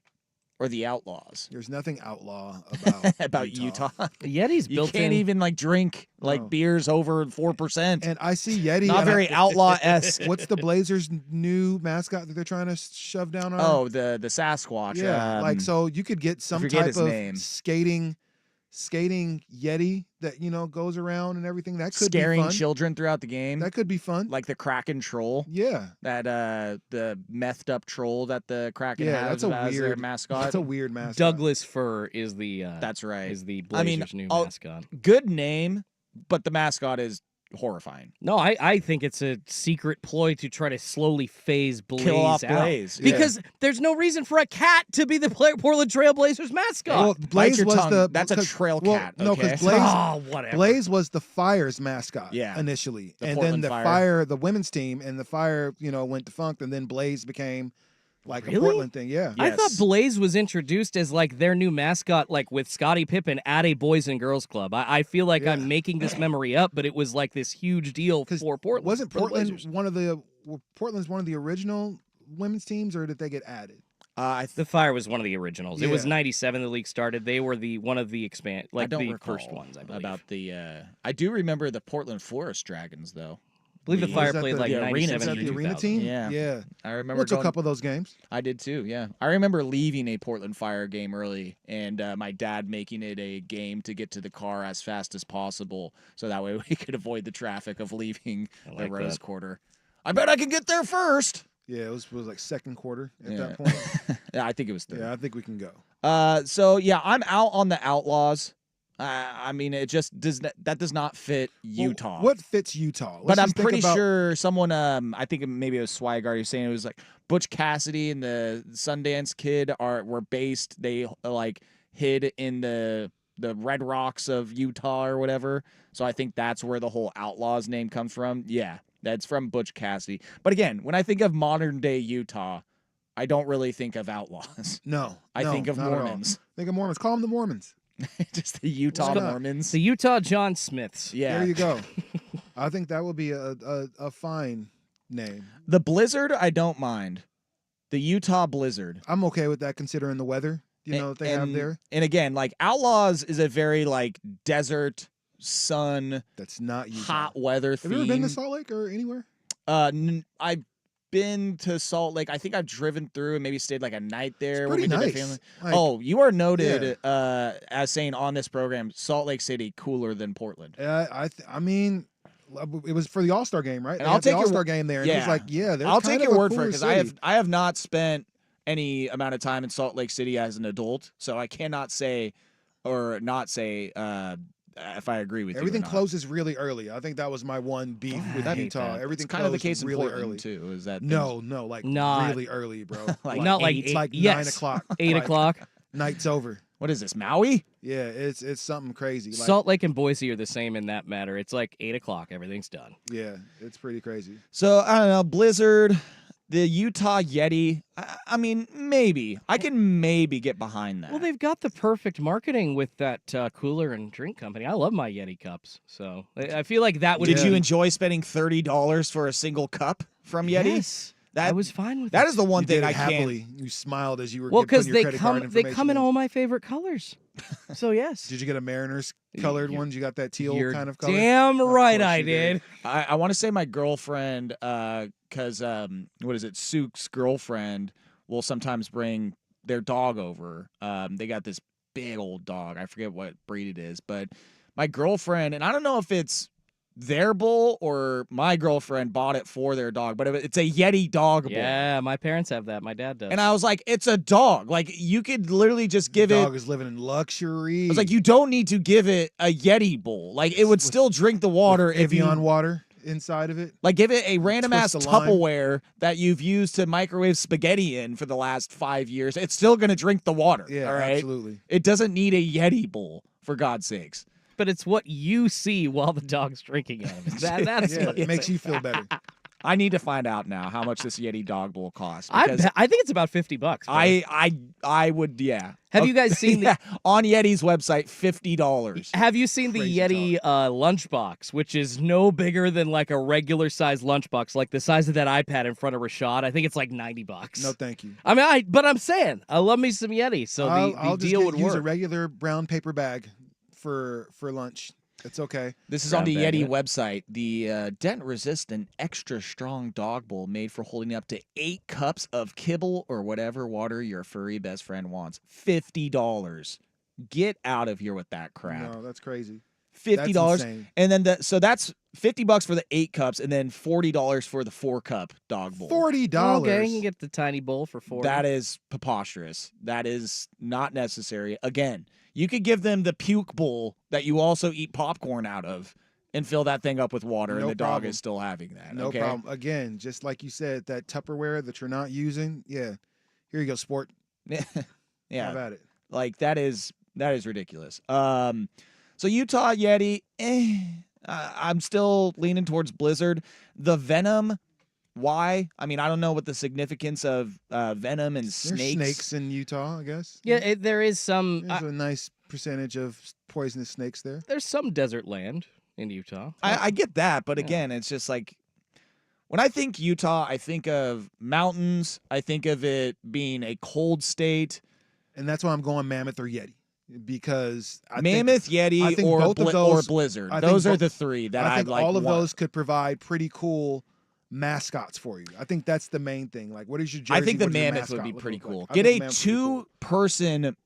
or the Outlaws. There's nothing outlaw about About Utah. Yeti's You built can't in. even like drink like No. beers over 4%. And I see Yeti. Not and I- very outlaw-esque. What's the Blazers' new mascot that they're trying to shove down our? Oh, the Sasquatch. yeah. Like so, you could get some forget type his of name. skating Yeti that goes around and everything. That could scaring be fun. children throughout the game. That could be fun. Like the Kraken troll. Yeah. That the methed up troll that the Kraken Yeah, has that's a as their weird mascot. That's a weird mascot. Douglas Fur is the That's right. is the I mean, Blazers' new I'll- mascot. Good name, but the mascot is horrifying. No, I think it's a secret ploy to try to slowly phase Blaze Kill off out. Blaze. Yeah. Because there's no reason for a cat to be the Portland Trailblazers mascot. Well, Blaze your was tongue. the That's a trail well, cat, No, okay? because Blaze oh, whatever. Blaze was the Fire's mascot Yeah. initially. The and Portland then the Fire. the women's team, and the Fire, went defunct, and then Blaze became like a Really? Portland thing. Yeah. Yeah. I thought Yes. Blaze was introduced as like their new mascot, like with Scottie Pippen at a Boys and Girls Club. I feel like Yeah. I'm making this memory up, but it was like this huge deal 'Cause for Portland. Wasn't for the Portland Blazers. Portland's one of the original women's teams, or did they get added? The Fire was one of the originals. It was Yeah. '97 the league started. They were one of the I like don't the recall first ones, I believe. about the. I do remember the Portland Forest Dragons, though. I believe the Was Fire that played the- like the arena '97 Is that to the arena 2000. team? Yeah. Yeah. I remember Went to a going. couple of those games. I did too. Yeah, I remember leaving a Portland Fire game early, and my dad making it a game to get to the car as fast as possible, so that way we could avoid the traffic of leaving I the like Rose that. Quarter. I bet I can get there first. Yeah, it was like second quarter at Yeah. that point. Yeah, I think it was third. Yeah, I think we can go. So yeah, I'm out on the Outlaws. I mean, it just does not fit Well, Utah. what fits Utah? Let's But I'm just think pretty about- sure someone, I think maybe it was Swigart who was saying it was like Butch Cassidy and the Sundance Kid were based. They like hid in the Red Rocks of Utah or whatever. So I think that's where the whole Outlaws name comes from. Yeah, that's from Butch Cassidy. But again, when I think of modern day Utah, I don't really think of Outlaws. No, I no, think of not at all. Mormons. Think of Mormons. Call them the Mormons. Just the Utah Why not? Mormons. The Utah John Smiths. Yeah. There you go. I think that would be a fine name. The Blizzard, I don't mind. The Utah Blizzard. I'm okay with that considering the weather, that they have there. And again, like Outlaws is a very like desert, sun, That's not Utah. hot weather Have theme. you ever been to Salt Lake or anywhere? I've been to Salt Lake. I think I've driven through and maybe stayed like a night there. It's when pretty we did the nice. family- Like, Oh, you are noted as saying on this program, Salt Lake City cooler than Portland. I mean, it was for the All-Star game, right? And They I'll had the take your All-Star game there, and it was yeah. like, yeah, they're I'll kind take of your a word for it cooler because city. I have not spent any amount of time in Salt Lake City as an adult, so I cannot say or not say if I agree with Everything you or not. closes really early. I think that was my one beef with I hate Utah. that. Everything It's kind of the closed case in really Portland early. too. Is that No, like Not- really early, bro. Like Not like it's 8, like yes. 9 o'clock. 8 Like, o'clock. Night's over. what is this, Maui? Yeah, it's something crazy. Like, Salt Lake and Boise are the same in that matter. It's like 8 o'clock. Everything's done. yeah, it's pretty crazy. So I don't know, Blizzard, the Utah Yeti. I mean, maybe I can maybe get behind that. Well, they've got the perfect marketing with that cooler and drink company. I love my Yeti cups, so I feel like that would. Did be- you enjoy spending $30 for a single cup from Yeti? Yes, That I was fine with That it. is the one You thing did it I can't. happily. You smiled as you were Well, putting because your they credit card come information in all my favorite colors. So yes. Did you get a Mariners colored one? Did you got that teal You're kind of color? damn Of right course I you did. I want to say my girlfriend, because what is it? Sook's girlfriend will sometimes bring their dog over. They got this big old dog. I forget what breed it is, but my girlfriend, and I don't know if it's their bull or my girlfriend bought it for their dog, but it's a Yeti dog bull. Yeah, my parents have that. My dad does. And I was like, it's a dog. Like, you could literally just give Dog it. is living in luxury. I was like, you don't need to give it a Yeti bowl. Like, it would With- still drink the water if you. Evian water inside of it. Like, give it a random ass Twist the lime. Tupperware that you've used to microwave spaghetti in for the last 5 years. It's still going to drink the water. Yeah, all right? absolutely. It doesn't need a Yeti bowl, for God's sakes. but it's what you see while the dog's drinking out of it. That's Yeah, what it makes you feel better. I need to find out now how much this Yeti dog bowl costs. I Because think it's about $50. brother. I would, yeah. Have you guys seen yeah, on Yeti's website, $50. Have you seen the Crazy Yeti lunchbox, which is no bigger than like a regular size lunchbox, like the size of that iPad in front of Rashad? I think it's like $90. No, thank you. I mean, but I'm saying I love me some Yeti, so I'll the just deal would use a work. regular brown paper bag for lunch. It's okay. This is on Brown the bag, Yeti yeah. website. The dent-resistant, extra-strong dog bowl made for holding up to 8 cups of kibble or whatever water your furry best friend wants. $50. Get out of here with that crap. No, that's crazy. $50. That's insane. And then so that's $50 for the 8 cups, and then $40 for the 4-cup dog bowl. $40. Okay, you can get the tiny bowl for $40. That is preposterous. That is not necessary. Again, you could give them the puke bowl that you also eat popcorn out of and fill that thing up with water, and No the dog problem. is still having that. No okay? problem. Again, just like you said, that Tupperware that you're not using. Yeah. Here you go, sport. How yeah, about it? like that is ridiculous. So Utah Yeti, I'm still leaning towards Blizzard. The Venom, why? I mean, I don't know what the significance of Venom and There's snakes. snakes in Utah, I guess. Yeah, there is some. There's a nice percentage of poisonous snakes there. There's some desert land in Utah. I get that, but again, it's just like when I think Utah, I think of mountains. I think of it being a cold state. And that's why I'm going Mammoth or Yeti. Because I Mammoth, think Yeti, both of or those- Blizzard. I think Those are both- the three that I I'd think like. all of want. those could provide pretty cool mascots for you. I think that's the main thing. Like, what is your jersey? I think the what does your mammoth would mascot be look pretty like? cool. I Get think a the mammoth would be cool. two-person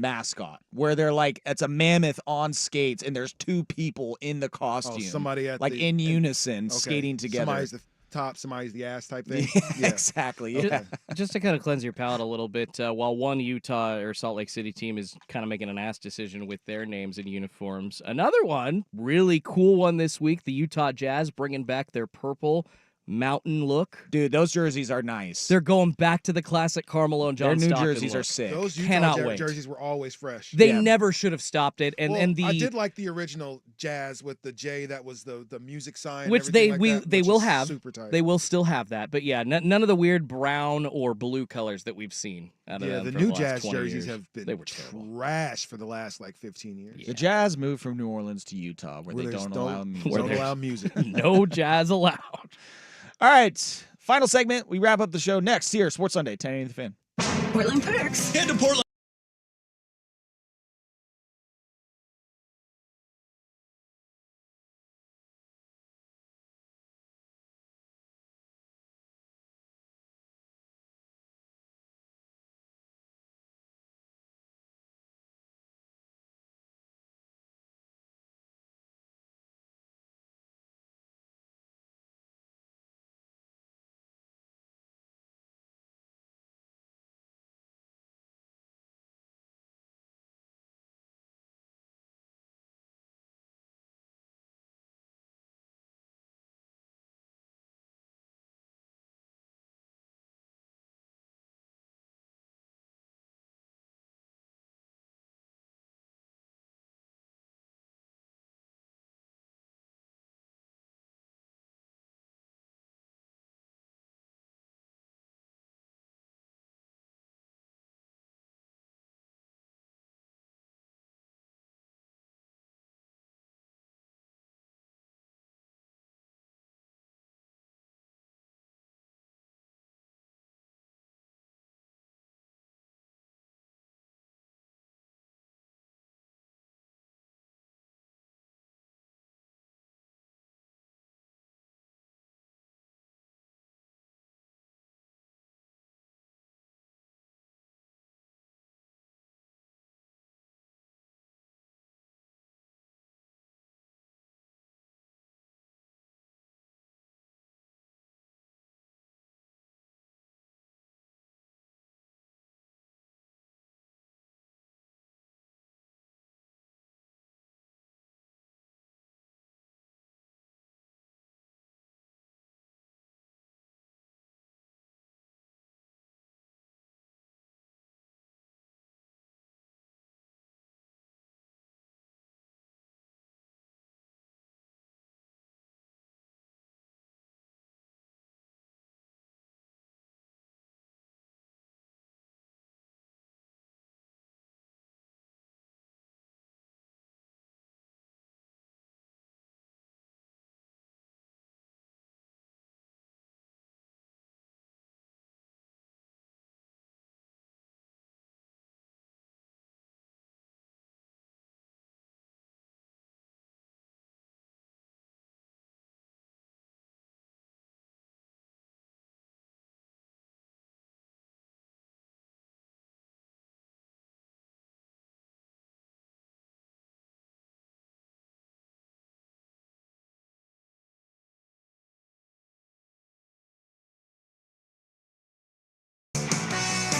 mascot where they're like it's a mammoth on skates and there's 2 people in the Oh, costume, somebody at like the, in unison okay. skating together. Somebody's the top, somebody's the ass type thing. Yeah, exactly. Yeah. Okay. Just to kind of cleanse your palate a little bit, while one Utah or Salt Lake City team is kind of making an ass decision with their names and uniforms, another one, really cool one this week, the Utah Jazz bringing back their purple mountain look. Dude, those jerseys are nice. They're going back to the classic Carmelo and Their John new Stockton jerseys are look. sick. Those Utah Cannot wait. jerseys were always fresh. They Yeah. never should have stopped it, and Well, and the I did like the original Jazz with the J that was the music sign, and which everything they like we that, they which will is have. super tight. They will still have that, but yeah, none of the weird brown or blue colors that we've seen out of Yeah, them the for new last Jazz 20 jerseys years. have They been were terrible. trash for the last like 15 years. The Jazz moved from New Orleans to Utah where Where they there's don't allow music. Where don't there's- allow music. No jazz allowed. All right, final segment. We wrap up the show next here, Sports Sunday, 1080 The Fan. Portland Perks. Head to Portland.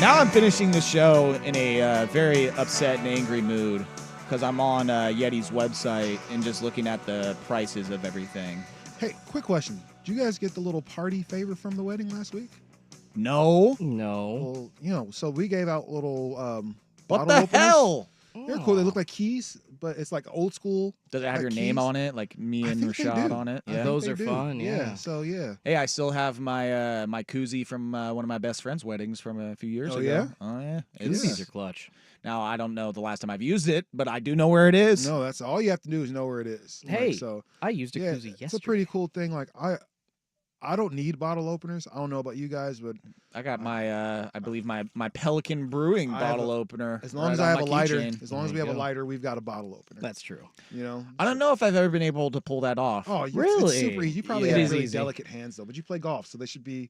Now I'm finishing the show in a very upset and angry mood because I'm on Yeti's website and just looking at the prices of everything. Hey, quick question. Did you guys get the little party favor from the wedding last week? No. No. Well, so we gave out little What bottle the openers. hell? They're cool. They look like keys, but it's like old school. Does it have like your name keys. on it? Like me I and think they Rashad do. on it? I Yeah. think Those they are do. fun, yeah. So yeah. Hey, I still have my my koozie from one of my best friend's weddings from a few years Oh, ago. yeah? Oh yeah. These are clutch. Now I don't know the last time I've used it, but I do know where it is. No, that's all you have to do is know where it is. Like, Hey, so I used a yeah, koozie yesterday. it's a pretty cool thing. Like I don't need bottle openers. I don't know about you guys, but I got my I believe my Pelican Brewing I have bottle opener. as long right as on I have my a lighter, keychain. as long as There we you have a go. lighter, we've got a bottle opener. That's true. You know. I don't know if I've ever been able to pull that off. Oh, it's Really? super easy. You probably Yeah. have It is really easy. delicate hands though, but you play golf, so they should be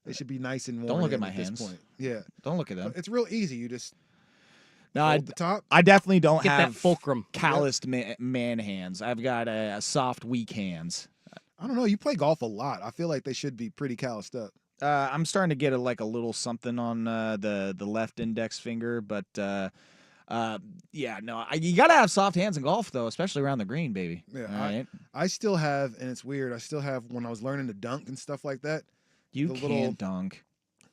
nice and warm. Don't look at in my this hands. point. Yeah, Don't look at them. but it's real easy. You just No, I, hold the top. I definitely don't Get that have fulcrum. calloused man hands. I've got soft, weak hands. I don't know. You play golf a lot. I feel like they should be pretty calloused up. I'm starting to get a little something on the left index finger, but yeah, no, you gotta have soft hands in golf though, especially around the green, baby. Yeah, All right? I still have, and it's weird. I still have when I was learning to dunk and stuff like that. You the can't little- dunk.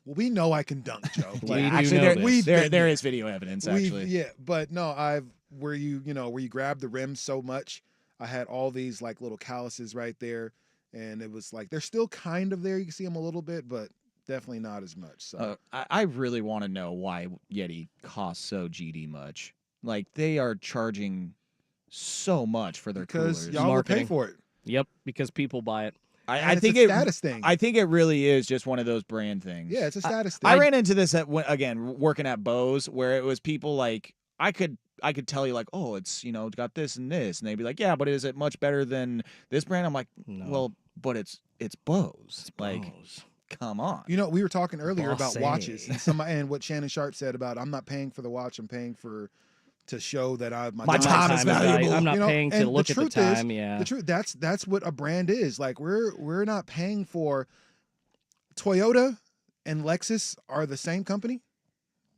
Well, we know I can dunk, Joe. We Like, do actually, know there, this. We've there, been there there. is video evidence. We've- Actually, yeah, but no, I've where you grab the rim so much. I had all these like little calluses right there, and it was like they're still kind of there. You can see them a little bit, but definitely not as much. So I really want to know why Yeti costs so GD much. Like they are charging so much for their because coolers. y'all will pay Marketing. for it. Yep, because people buy it. I And think it's a it. status thing. I think it really is just one of those brand things. Yeah, it's a status thing. I ran into this again working at Bose, where it was people like I could tell you like, oh, it's it's got this and this, and they'd be like, yeah, but is it much better than this brand? I'm like, No. well, but it's Bose. Like, Bose. come on. You know, we were talking earlier about Bossy. watches, and what Shannon Sharp said about I'm not paying for the watch, I'm paying to show that My time is valuable. I'm not You know, paying to and look the at the truth is- time. Yeah. The truth that's what a brand is. Like we're not paying for Toyota and Lexus are the same company,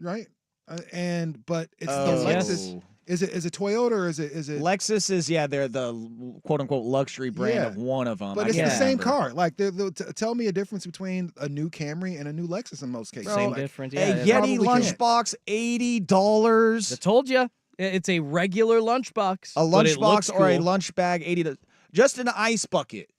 right? But it's Oh. the Yes. Lexus. Is it Toyota or is it Lexus is they're the quote unquote luxury brand Yeah. of one of them. But I it's can't the same remember. car. Like, tell me a difference between a new Camry and a new Lexus in most cases. Same Like, difference. A Yeah. Yeti probably can't. lunchbox, $80. I told you. It's a regular lunchbox. A but it looks lunchbox or a cool. lunch bag, $80. Just an ice bucket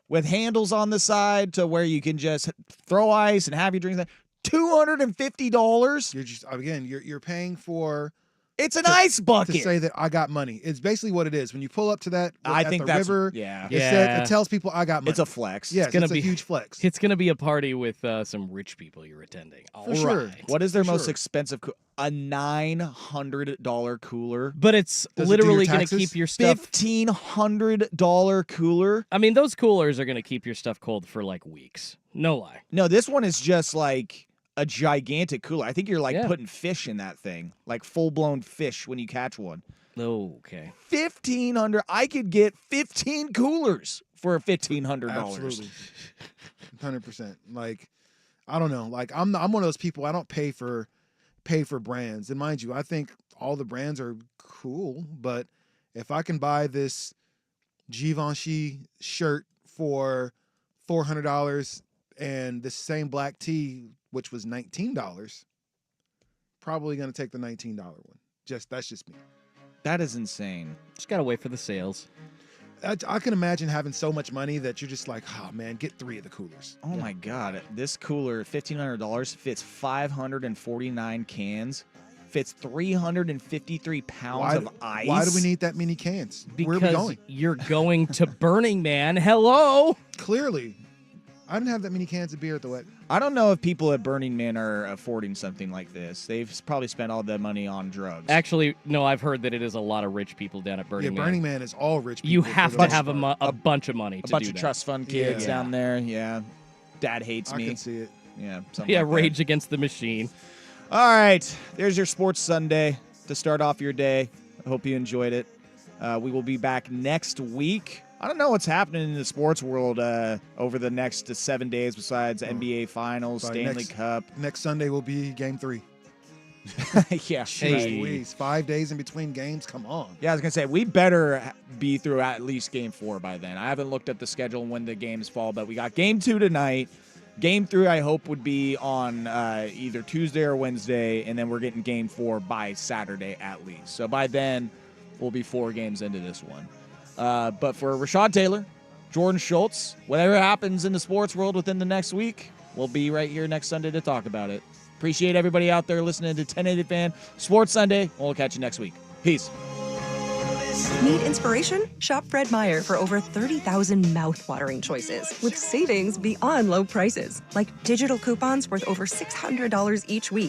with handles on the side to where you can just throw ice and have your drinks. $250. You're just again, you're paying for It's an ice to bucket. say that I got money. It's basically what it is. When you pull up to that, I at think the that's river, yeah. Yeah. it tells people I got money. It's a flex. Yes, gonna it's be- a huge flex. It's gonna be a party with some rich people you're attending. All sure. right. What is their For most sure. expensive? A $900 cooler. But it's Does it do your literally gonna taxes? keep your stuff. $1,500 cooler. I mean, those coolers are gonna keep your stuff cold for like weeks. No lie. No, this one is just like a gigantic cooler. I think you're like Yeah. putting fish in that thing, like full blown fish when you catch one. Okay. 1,500. I could get 15 coolers for $1,500. Absolutely, 100%. Like, I don't know. Like, I'm one of those people. I don't pay for brands, and mind you, I think all the brands are cool. But if I can buy this Givenchy shirt for $400 and the same black tee, which was $19, probably gonna take the $19 one. That's just me. That is insane. Just gotta wait for the sales. I can imagine having so much money that you're just like, oh man, get 3 of the coolers. Oh my God. This cooler, $1,500, fits 549 cans, fits 353 pounds of ice. Why do we need that many cans? Where are we Because going? you're going to Burning Man. Hello. Clearly, I didn't have that many cans of beer at the wedding. I don't know if people at Burning Man are affording something like this. They've probably spent all that money on drugs. Actually, no. I've heard that it is a lot of rich people down at Burning Man. Burning Man is all rich people. You for have the to most have part. a bunch of money a to bunch do of that. trust fund kids Yeah. down there. Yeah. Dad hates I me. can see it. Yeah. Something Yeah, like that. Rage Against the Machine. All right. There's your Sports Sunday to start off your day. I hope you enjoyed it. We will be back next week I don't know what's happening in the sports world over the next 7 days besides NBA Finals, By Stanley Cup. Next Sunday will be Game 3. Yeah. Jeez Louise, 5 days in between games. Come on. Yeah, I was going to say, we better be through at least Game 4 by then. I haven't looked at the schedule and when the games fall, but we got Game 2 tonight. Game 3, I hope, would be on either Tuesday or Wednesday, and then we're getting Game 4 by Saturday at least. So by then, we'll be 4 games into this one. But for Rashad Taylor, Jordan Schultz, whatever happens in the sports world within the next week, we'll be right here next Sunday to talk about it. Appreciate everybody out there listening to 1080 Fan Sports Sunday. We'll catch you next week. Peace. Need inspiration? Shop Fred Meyer for over 30,000 mouth-watering choices with savings beyond low prices, like digital coupons worth over $600 each week.